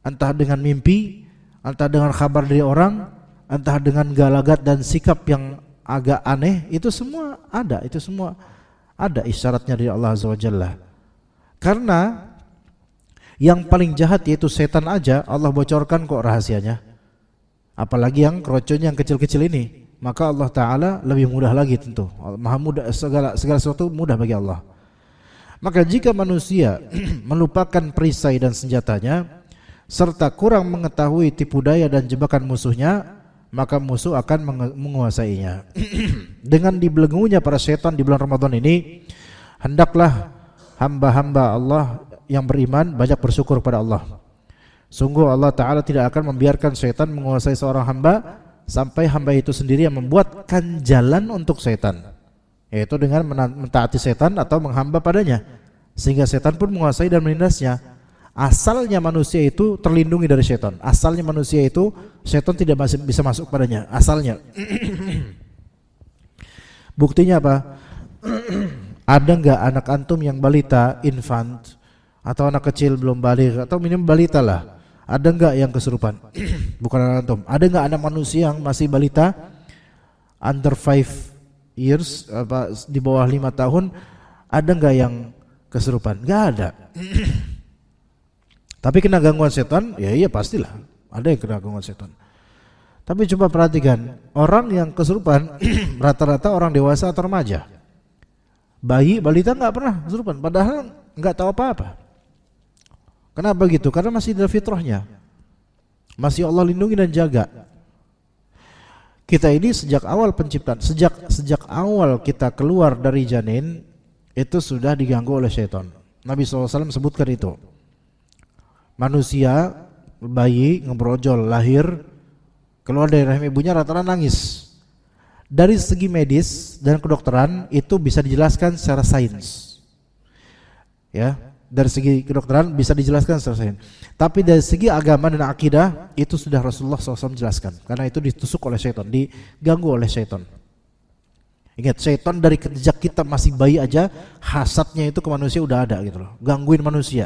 entah dengan mimpi, entah dengan kabar dari orang, entah dengan galagat dan sikap yang agak aneh, itu semua ada, itu semua Ada isyaratnya dari Allah Azza wa Jalla. Karena yang paling jahat yaitu setan aja Allah bocorkan kok rahasianya. Apalagi yang keroconnya yang kecil-kecil ini. Maka Allah Ta'ala lebih mudah lagi tentu. Maha mudah, segala sesuatu mudah bagi Allah. Maka jika manusia melupakan perisai dan senjatanya serta kurang mengetahui tipu daya dan jebakan musuhnya, maka musuh akan menguasainya. Dengan dibelenggunya para setan di bulan Ramadan ini, hendaklah hamba-hamba Allah yang beriman banyak bersyukur pada Allah. Sungguh Allah Ta'ala tidak akan membiarkan setan menguasai seorang hamba sampai hamba itu sendiri yang membuatkan jalan untuk setan, yaitu dengan mentaati setan atau menghamba padanya, sehingga setan pun menguasai dan menindasnya. Asalnya manusia itu terlindungi dari setan. Asalnya manusia itu setan tidak bisa masuk padanya. Asalnya. Buktinya apa? Ada enggak anak antum yang balita, infant, atau anak kecil belum balik, atau minimal balita lah, ada enggak yang kesurupan? Bukan anak antum. Ada enggak anak manusia yang masih balita, under 5 years, di bawah 5 tahun, ada enggak yang kesurupan? Enggak ada. Tapi kena gangguan setan, ya iya pastilah. Ada yang kena gangguan setan. Tapi coba perhatikan, orang yang kesurupan rata-rata orang dewasa atau remaja. Bayi, balita enggak pernah kesurupan, padahal enggak tahu apa-apa. Kenapa gitu? Karena masih ada fitrahnya. Masih Allah lindungi dan jaga. Kita ini sejak awal penciptaan, sejak awal kita keluar dari janin itu sudah diganggu oleh syaitan. Nabi SAW sebutkan itu. Manusia, bayi ngebrojol, lahir, keluar dari rahim ibunya rata-rata nangis. Dari segi medis dan kedokteran itu bisa dijelaskan secara sains. Ya, dari segi kedokteran bisa dijelaskan secara sains. Tapi dari segi agama dan akidah itu sudah Rasulullah SAW jelaskan. Karena itu ditusuk oleh syaitan, diganggu oleh syaitan. Ingat, syaitan dari sejak kita masih bayi aja hasadnya itu ke manusia udah ada gitu loh, gangguin manusia.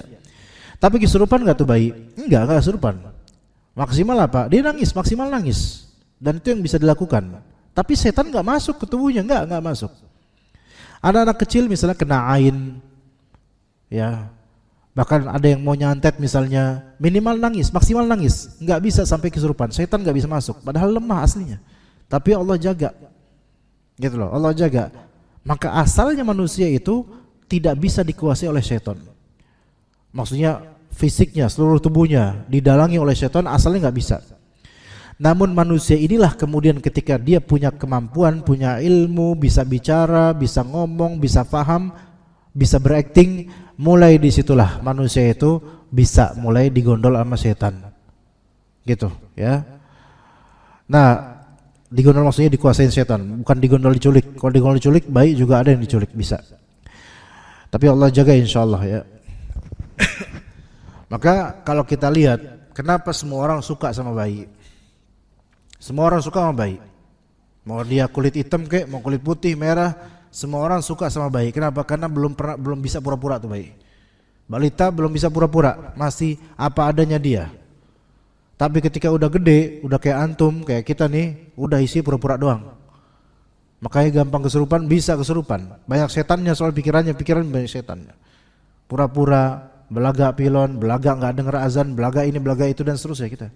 Tapi kesurupan enggak tuh bayi? Enggak kesurupan. Maksimal apa? Dia nangis, maksimal nangis. Dan itu yang bisa dilakukan. Tapi setan enggak masuk ke tubuhnya, enggak masuk. Anak-anak kecil misalnya kena ain, ya, bahkan ada yang mau nyantet misalnya, minimal nangis, maksimal nangis, enggak bisa sampai kesurupan. Setan enggak bisa masuk, padahal lemah aslinya. Tapi Allah jaga, gitu loh, Allah jaga. Maka asalnya manusia itu tidak bisa dikuasai oleh setan. Maksudnya fisiknya, seluruh tubuhnya didalangi oleh setan, asalnya enggak bisa. Namun manusia inilah kemudian ketika dia punya kemampuan, punya ilmu, bisa bicara, bisa ngomong, bisa paham, bisa berakting, mulai disitulah manusia itu bisa mulai digondol sama setan, gitu ya. Nah, digondol maksudnya dikuasain setan, bukan digondol diculik. Kalau digondol diculik, baik juga ada yang diculik, bisa. Tapi Allah jaga insyaallah ya. Maka kalau kita lihat, kenapa semua orang suka sama bayi? Semua orang suka sama bayi. Mau dia kulit hitam kek, mau kulit putih, merah, semua orang suka sama bayi. Kenapa? Karena belum bisa pura-pura tuh bayi. Balita belum bisa pura-pura, masih apa adanya dia. Tapi ketika udah gede, udah kayak antum, kayak kita nih, udah isi pura-pura doang. Makanya gampang kesurupan, bisa kesurupan. Banyak setannya soal pikiran banyak setannya. Pura-pura, belaga pilon, belaga nggak dengar azan, belaga ini, belaga itu dan seterusnya kita.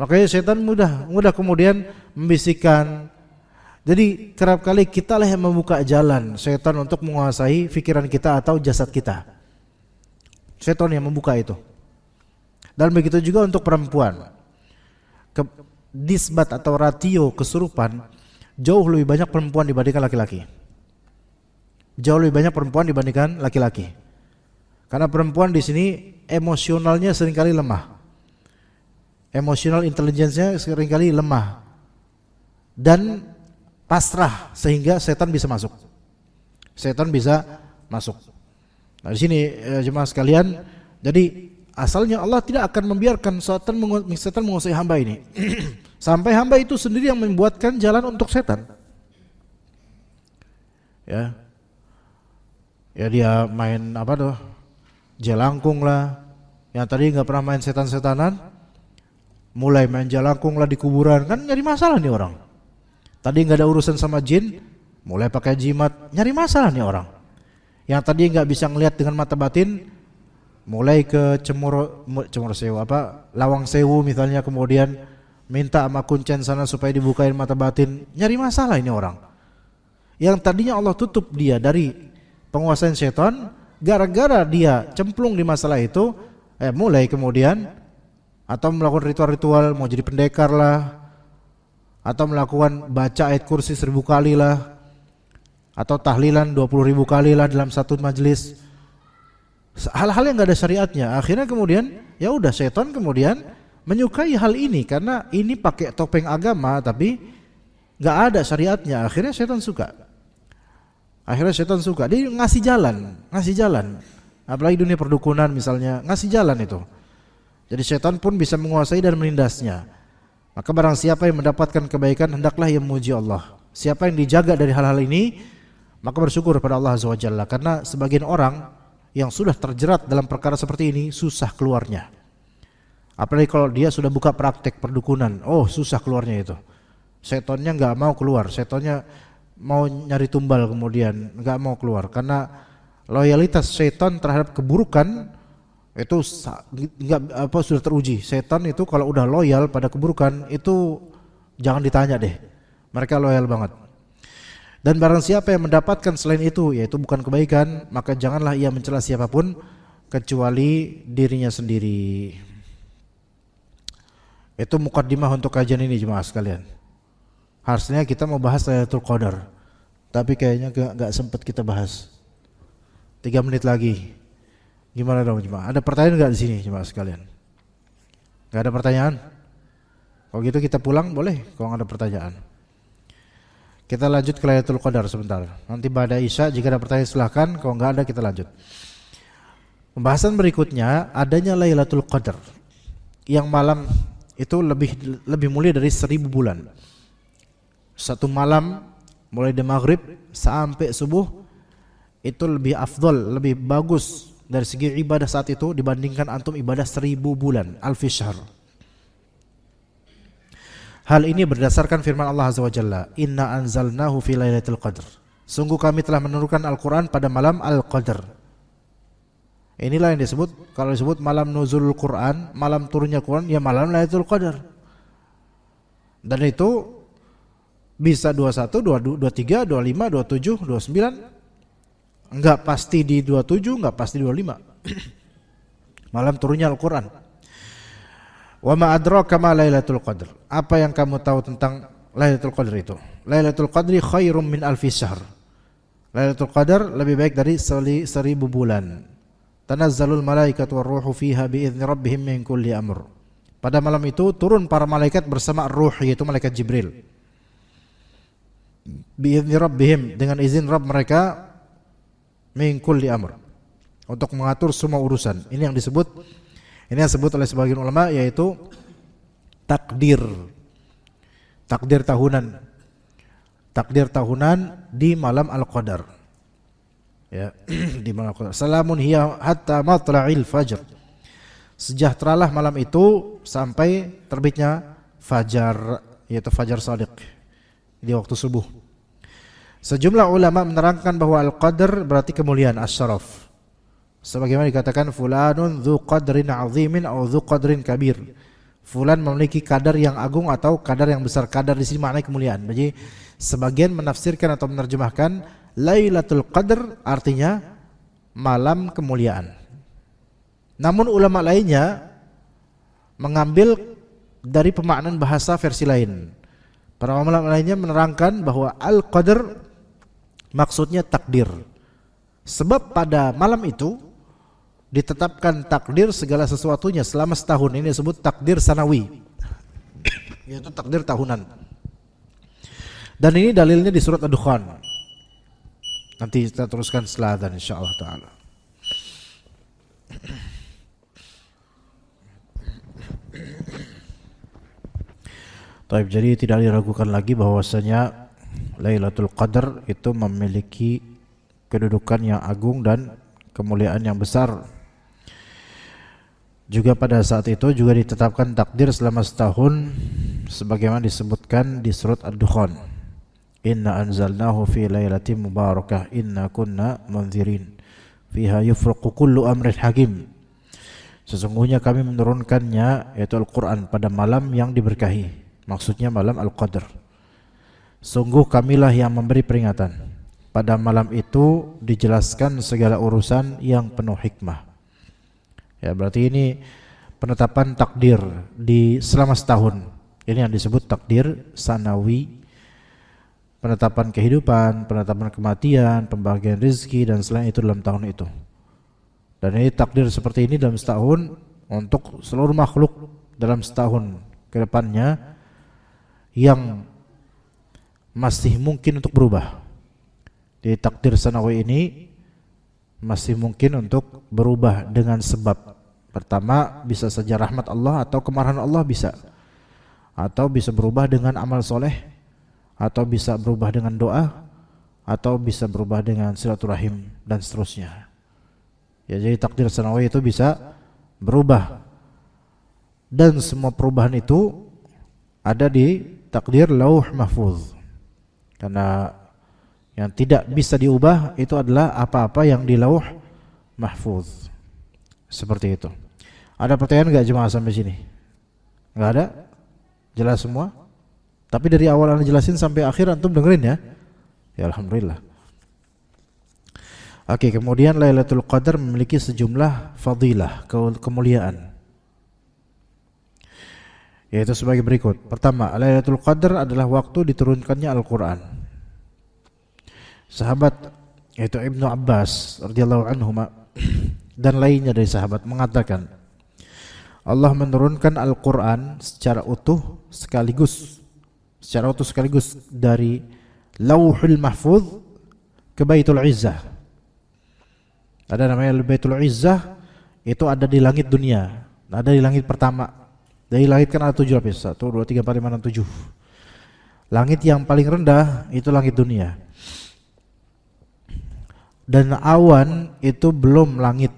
Makanya setan mudah kemudian membisikkan. Jadi kerap kali kitalah yang membuka jalan setan untuk menguasai pikiran kita atau jasad kita. Setan yang membuka itu. Dan begitu juga untuk perempuan. Nisbat atau ratio kesurupan jauh lebih banyak perempuan dibandingkan laki-laki. Jauh lebih banyak perempuan dibandingkan laki-laki. Karena perempuan di sini emosionalnya seringkali lemah. Emotional intelligence-nya seringkali lemah. Dan pasrah sehingga setan bisa masuk. Setan bisa masuk. Nah, di sini jemaah sekalian, jadi asalnya Allah tidak akan membiarkan setan menguasai hamba ini. Sampai hamba itu sendiri yang membuatkan jalan untuk setan. Ya. Ya dia main apa tuh? Jelangkung lah. Yang tadi enggak pernah main setan-setanan, mulai main jelangkung lah di kuburan, kan jadi masalah nih orang. Tadi enggak ada urusan sama jin, mulai pakai jimat, nyari masalah nih orang. Yang tadi nggak bisa ngelihat dengan mata batin, mulai ke cemur sewu Lawang Sewu misalnya, kemudian minta sama kuncen sana supaya dibukain mata batin, nyari masalah ini orang. Yang tadinya Allah tutup dia dari penguasaan setan, gara-gara dia cemplung di masalah itu, mulai kemudian atau melakukan ritual-ritual, mau jadi pendekar lah, atau melakukan baca ayat kursi 1000 kali lah, atau tahlilan 20.000 kali lah dalam satu majelis. Hal-hal yang nggak ada syariatnya. Akhirnya kemudian ya udah, setan kemudian menyukai hal ini karena ini pakai topeng agama tapi nggak ada syariatnya. Akhirnya setan suka. Dia ngasih jalan. Apalagi dunia perdukunan misalnya, ngasih jalan itu. Jadi setan pun bisa menguasai dan menindasnya. Maka barang siapa yang mendapatkan kebaikan, hendaklah ia memuji Allah. Siapa yang dijaga dari hal-hal ini, maka bersyukur kepada Allah Azza wa Jalla. Karena sebagian orang yang sudah terjerat dalam perkara seperti ini susah keluarnya. Apalagi kalau dia sudah buka praktek perdukunan, susah keluarnya itu. Setannya nggak mau keluar, setannya mau nyari tumbal, kemudian nggak mau keluar karena loyalitas setan terhadap keburukan itu sudah teruji. Setan itu kalau udah loyal pada keburukan itu jangan ditanya deh, mereka loyal banget. Dan barang siapa yang mendapatkan selain itu, yaitu bukan kebaikan, maka janganlah ia mencela siapapun kecuali dirinya sendiri. Itu mukaddimah untuk kajian ini jemaah sekalian. Harusnya kita mau bahas Lailatul Qadar, tapi kayaknya gak sempat kita bahas. 3 menit lagi. Gimana dong jemaah? Ada pertanyaan gak di sini jemaah sekalian? Gak ada pertanyaan? Kalau gitu kita pulang boleh kalau gak ada pertanyaan. Kita lanjut ke Lailatul Qadar sebentar. Nanti pada Isya jika ada pertanyaan silahkan, kalau gak ada kita lanjut. Pembahasan berikutnya adanya Lailatul Qadar yang malam itu lebih mulia dari 1000 bulan. Satu malam mulai dari maghrib sampai subuh itu lebih afdol, lebih bagus dari segi ibadah saat itu dibandingkan antum ibadah 1000 bulan, alfi syahr. Hal ini berdasarkan firman Allah Azza wa Jalla, Inna anzalnahu fi lailatul qadr. Sungguh kami telah menurunkan Al-Quran pada malam Al-Qadr. Inilah yang disebut, kalau disebut malam nuzulul Quran, malam turunnya Quran, ya malam Lailatul Qadar. Dan itu bisa 21, 23, 25, 27, 29. Enggak pasti di 27, enggak pasti di 25. Malam turunnya Al-Quran. Wa ma adraka ma Lailatul Qadr. Apa yang kamu tahu tentang Lailatul Qadr itu? Lailatul Qadri khairum min alfi syahr. Lailatul Qadar lebih baik dari 1000 bulan. Tanazzalul malaikatu warruhu fiha biizni rabbihim min kulli amr. Pada malam itu turun para malaikat bersama ruh, yaitu malaikat Jibril. Biizni rabbihim, dengan izin Rabb mereka, min kulli amr, untuk mengatur semua urusan. Ini yang disebut oleh sebagian ulama yaitu takdir. Takdir tahunan di malam Al-Qadar. Ya, di malam Al-Qadar. Salamun hiya hatta matla'il fajr. Sejahteralah malam itu sampai terbitnya fajar, yaitu fajar shadiq di waktu subuh. Sejumlah ulama menerangkan bahwa Al-Qadar berarti kemuliaan, asy-syaraf. Sebagaimana dikatakan fulanun dzu qadrin 'azimin atau dzu qadrin kabir. Fulan memiliki kadar yang agung atau kadar yang besar. Kadar di sini maknanya kemuliaan. Jadi sebagian menafsirkan atau menerjemahkan Lailatul Qadar artinya malam kemuliaan. Namun ulama lainnya mengambil dari pemaknaan bahasa versi lain. Para ulama lainnya menerangkan bahwa Al-Qadar maksudnya takdir. Sebab pada malam itu ditetapkan takdir segala sesuatunya selama setahun. Ini disebut takdir sanawi, yaitu takdir tahunan. Dan ini dalilnya di surat Ad-Dukhan. Nanti kita teruskan setelah adzan insyaallah taala. Baik, jadi tidak diragukan lagi bahwasanya Lailatul Qadar itu memiliki kedudukan yang agung dan kemuliaan yang besar. Juga pada saat itu juga ditetapkan takdir selama setahun sebagaimana disebutkan di surat Ad-Dukhan. Inna anzalnahu fi lailatin mubarakah inna kunna munzirin fiha yufraqu kullu amrin hakim. Sesungguhnya kami menurunkannya, yaitu Al-Quran, pada malam yang diberkahi. Maksudnya malam Al-Qadr. Sungguh kamilah yang memberi peringatan. Pada malam itu dijelaskan segala urusan yang penuh hikmah. Ya, berarti ini penetapan takdir di selama setahun. Ini yang disebut takdir sanawi. Penetapan kehidupan, penetapan kematian, pembagian rezeki dan selain itu dalam tahun itu. Dan ini takdir seperti ini dalam setahun untuk seluruh makhluk dalam setahun ke depannya yang masih mungkin untuk berubah. Di takdir sanawi ini masih mungkin untuk berubah dengan sebab. Pertama, bisa saja rahmat Allah atau kemarahan Allah bisa. Atau bisa berubah dengan amal soleh, atau bisa berubah dengan doa, atau bisa berubah dengan silaturahim dan seterusnya. Ya, jadi takdir sanawi itu bisa berubah. Dan semua perubahan itu ada di takdir lauh mahfuz. Karena yang tidak bisa diubah itu adalah apa-apa yang di lauh mahfuz. Seperti itu. Ada pertanyaan enggak jemaah sampai sini? Enggak ada? Jelas semua? Tapi dari awal Anda jelasin sampai akhir antum dengerin ya? Ya alhamdulillah. Oke, kemudian Lailatul Qadar memiliki sejumlah fadilah, kemuliaan. Yaitu sebagai berikut. Pertama, Lailatul Qadar adalah waktu diturunkannya Al-Quran. Sahabat yaitu Ibnu Abbas radhiyallahu anhu dan lainnya dari sahabat mengatakan, Allah menurunkan Al-Quran secara utuh sekaligus dari Lauhul Mahfuz ke Baitul Izzah. Ada namanya Baitul Izzah, itu ada di langit dunia, ada di langit pertama. Dari langit kan ada 7 lapis, 1, 2, 3, 4, 5, 6, 7. Langit yang paling rendah itu langit dunia. Dan awan itu belum langit,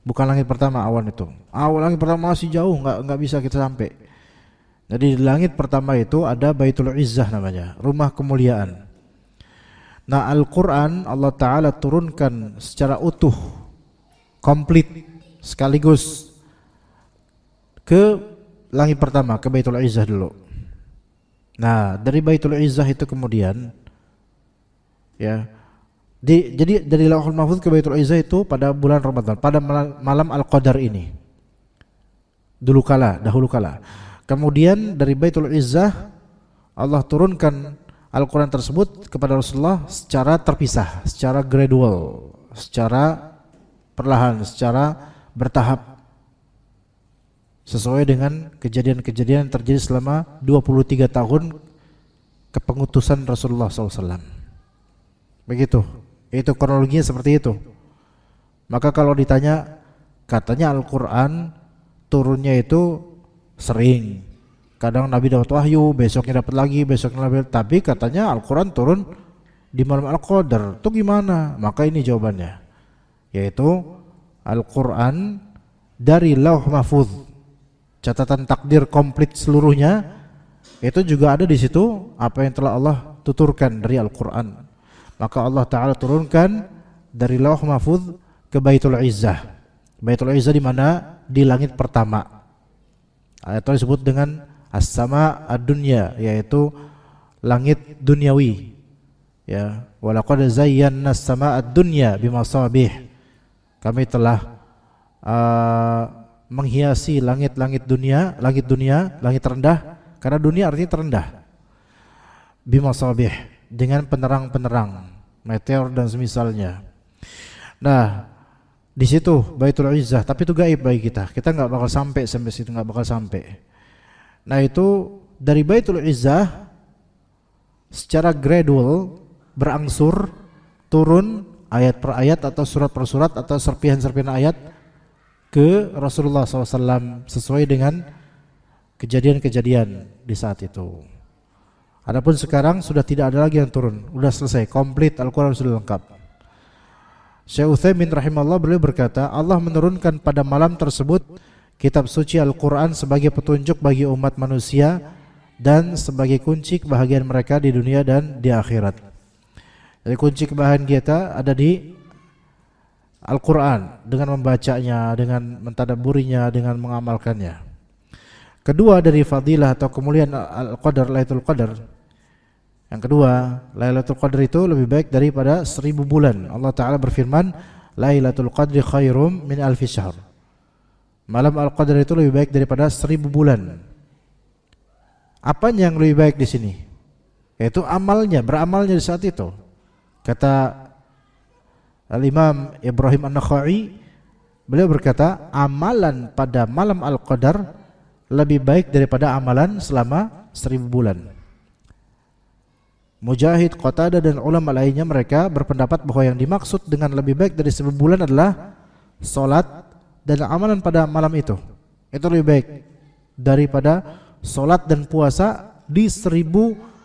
bukan langit pertama awan itu. Langit pertama masih jauh, nggak bisa kita sampai. Jadi di langit pertama itu ada Baitul Izzah namanya, rumah kemuliaan. Nah, Al-Quran Allah Ta'ala turunkan secara utuh, komplit, sekaligus ke langit pertama, ke Baitul Izzah dulu. Nah, dari Baitul Izzah itu kemudian ya, jadi dari Lauhul Mahfuz ke Baitul Izzah itu pada bulan Ramadan, pada malam Al-Qadar ini. Dahulu kala. Kemudian dari Baitul Izzah Allah turunkan Al-Quran tersebut kepada Rasulullah secara terpisah, secara gradual, secara perlahan, secara bertahap, sesuai dengan kejadian-kejadian yang terjadi selama 23 tahun kepengutusan Rasulullah SAW. Begitu, itu kronologinya seperti itu. Maka kalau ditanya, katanya Al-Quran turunnya itu sering. Kadang Nabi dapat wahyu, besoknya dapat lagi, tapi katanya Al-Quran turun di malam Al-Qadar. Itu gimana? Maka ini jawabannya, yaitu Al-Quran dari Lauh Mahfuz, catatan takdir komplit seluruhnya, itu juga ada di situ apa yang telah Allah tuturkan dari Al-Quran. Maka Allah Ta'ala turunkan dari Lauh Mahfuz ke Baitul Izzah. Baitul Izzah di mana? Di langit pertama. Ayat itu disebut dengan As-sama ad-dunya, yaitu langit duniawi. Ya, walaqad zayyana as-sama ad-dunya bimasabih. Kami telah menghiasi langit dunia, langit rendah, karena dunia artinya terendah. Bimasabih, dengan penerang-penerang, meteor dan semisalnya. Nah, di situ Baitul Izzah, tapi itu gaib bagi kita. Kita enggak bakal sampai situ, enggak bakal sampai. Nah, itu dari Baitul Izzah secara gradual berangsur turun ayat per ayat atau surat per surat atau serpihan-serpihan ayat ke Rasulullah SAW sesuai dengan kejadian-kejadian di saat itu. Adapun sekarang sudah tidak ada lagi yang turun, sudah selesai, komplit, Al-Quran sudah lengkap. Syekh Utsaimin rahimahullah beliau berkata, Allah menurunkan pada malam tersebut kitab suci Al-Quran sebagai petunjuk bagi umat manusia dan sebagai kunci kebahagiaan mereka di dunia dan di akhirat. Jadi kunci kebahagiaan kita ada di Al-Quran, dengan membacanya, dengan mentadabburinya, dengan mengamalkannya. Kedua dari fadilah atau kemuliaan Al-Qadar, Lailatul Qadar. Yang kedua, Lailatul Qadar itu lebih baik daripada 1000 bulan. Allah Ta'ala berfirman, Lailatul Qadri khairum min alfi syahr. Malam Al-Qadar itu lebih baik daripada 1000 bulan. Apa yang lebih baik di sini? Yaitu amalnya, beramalnya di saat itu. Kata Al-Imam Ibrahim An-Nakhai, beliau berkata, amalan pada malam Al-Qadar lebih baik daripada amalan selama 1000 bulan. Mujahid, Qatadah dan ulama lainnya mereka berpendapat bahwa yang dimaksud dengan lebih baik dari 1000 bulan adalah salat dan amalan pada malam itu. Itu lebih baik daripada salat dan puasa di 1000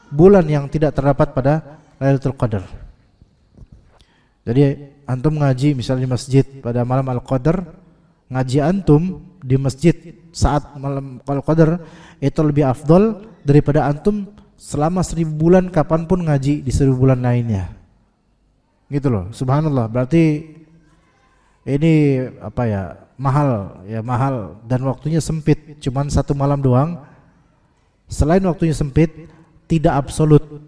bulan yang tidak terdapat pada Lailatul Qadar. Jadi antum ngaji misalnya di masjid pada malam Al-Qadar, ngaji antum di masjid saat malam Al-Qadar itu lebih afdol daripada antum selama 1000 bulan kapanpun ngaji di 1000 bulan lainnya. Gitu loh, subhanallah. Berarti ini apa ya, mahal dan waktunya sempit, cuman satu malam doang. Selain waktunya sempit, tidak absolut.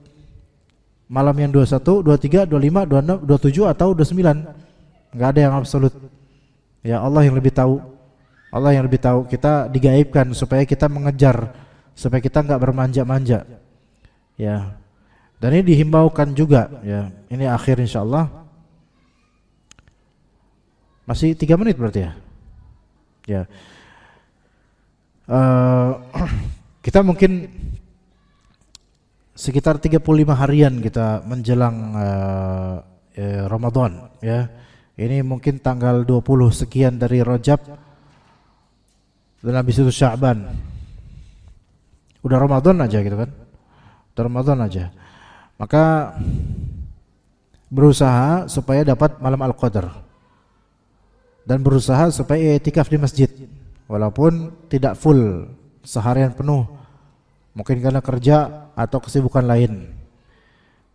Malam yang 21, 23, 25, 26, 27 atau 29. Enggak ada yang absolut. Ya Allah yang lebih tahu. Allah yang lebih tahu. Kita digaibkan supaya kita mengejar, supaya kita enggak bermanja-manja. Ya. Dan ini dihimbaukan juga, ya. Ini akhir insyaallah. Masih 3 menit berarti ya. Ya. Kita mungkin sekitar 35 harian kita menjelang Ramadan, ya. Ini mungkin tanggal 20 sekian dari Rajab dan habis itu Sya'ban. Udah Ramadan aja gitu kan. Udah Ramadan aja. Maka berusaha supaya dapat malam Al-Qadar. Dan berusaha supaya i'tikaf di masjid walaupun tidak full seharian penuh. Mungkin karena kerja atau kesibukan lain.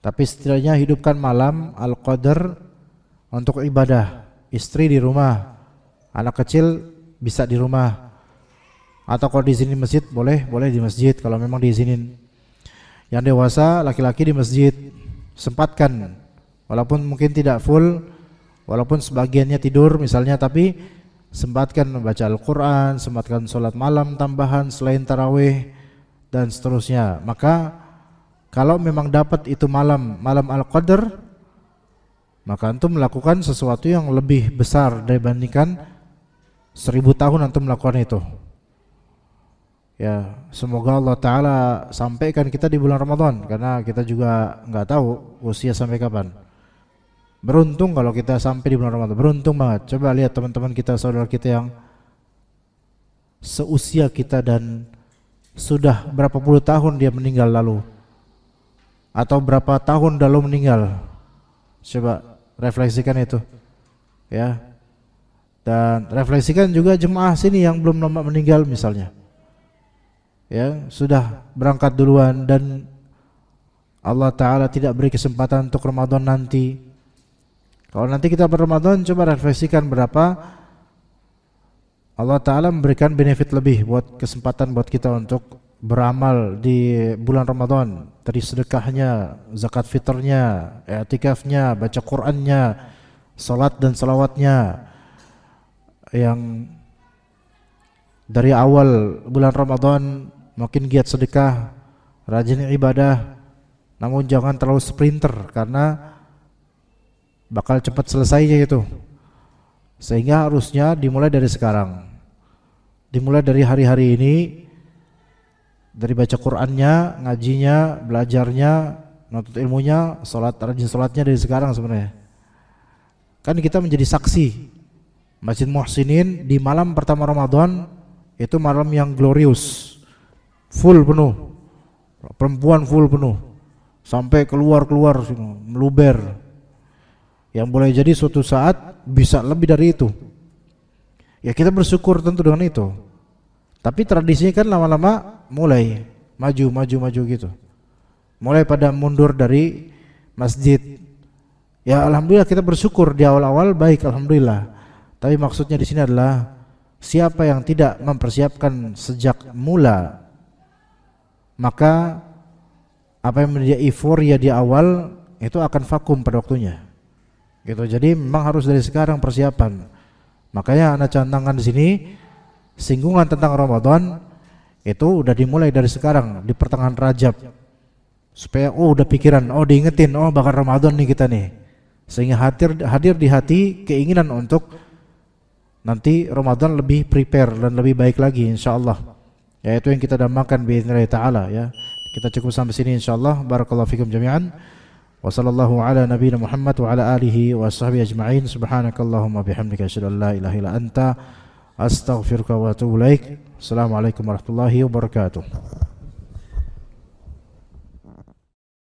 Tapi setidaknya hidupkan malam Al-Qadar untuk ibadah. Istri di rumah, anak kecil bisa di rumah. Atau kalau diizinin masjid boleh di masjid kalau memang diizinin. Yang dewasa laki-laki di masjid, sempatkan. Walaupun mungkin tidak full, walaupun sebagiannya tidur misalnya, tapi sempatkan membaca Al-Quran, sempatkan sholat malam tambahan selain tarawih dan seterusnya. Maka kalau memang dapat itu malam Al-Qadar, maka antum melakukan sesuatu yang lebih besar dibandingkan 1000 tahun antum melakukan itu. Ya, semoga Allah Ta'ala sampaikan kita di bulan Ramadan, karena kita juga nggak tahu usia sampai kapan. Beruntung kalau kita sampai di bulan Ramadan, beruntung banget. Coba lihat teman-teman kita, saudara kita yang seusia kita dan sudah berapa puluh tahun dia meninggal lalu, atau berapa tahun lalu meninggal. Coba refleksikan itu, ya. Dan refleksikan juga jemaah sini yang belum lama meninggal misalnya, ya, sudah berangkat duluan dan Allah Ta'ala tidak beri kesempatan untuk Ramadan nanti. Kalau nanti kita berRamadan, coba refleksikan berapa Allah Ta'ala memberikan benefit lebih buat kesempatan buat kita untuk beramal di bulan Ramadan. Dari sedekahnya, zakat fitrnya, i'tikafnya, baca Qur'annya, salat dan salawatnya. Yang dari awal bulan Ramadan makin giat sedekah, rajin ibadah, namun jangan terlalu sprinter karena bakal cepat selesainya itu. Sehingga harusnya dimulai dari sekarang. Dimulai dari hari-hari ini, dari baca Qur'annya, ngajinya, belajarnya, menuntut ilmunya, rajin salatnya dari sekarang sebenarnya. Kan kita menjadi saksi Masjid Muhsinin di malam pertama Ramadan, itu malam yang glorious, full penuh, perempuan full penuh, sampai keluar meluber. Yang boleh jadi suatu saat bisa lebih dari itu. Ya kita bersyukur tentu dengan itu. Tapi tradisinya kan lama-lama mulai maju gitu. Mulai pada mundur dari masjid. Ya alhamdulillah kita bersyukur di awal-awal baik, alhamdulillah. Tapi maksudnya di sini adalah siapa yang tidak mempersiapkan sejak mula, maka apa yang menjadi euforia di awal itu akan vakum pada waktunya. Gitu. Jadi memang harus dari sekarang persiapan. Makanya anak cantangan di sini singgungan tentang Ramadan itu udah dimulai dari sekarang di pertengahan Rajab. Supaya udah pikiran, diingetin, bakal Ramadan nih kita nih. Sehingga hadir di hati keinginan untuk nanti Ramadan lebih prepare dan lebih baik lagi insyaallah. Ya itu yang kita dambakan biidznillah taala ya. Kita cukup sampai sini insyaallah. Barakallahu fikum jami'an. Wa sallallahu ala nabiyyina Muhammad wa ala alihi wa sahbihi ajma'in. Subhanakallahumma bihamdika asyhadu an la ilaha illa anta astaghfiruka wa atubu ilaik. Assalamualaikum warahmatullahi wabarakatuh.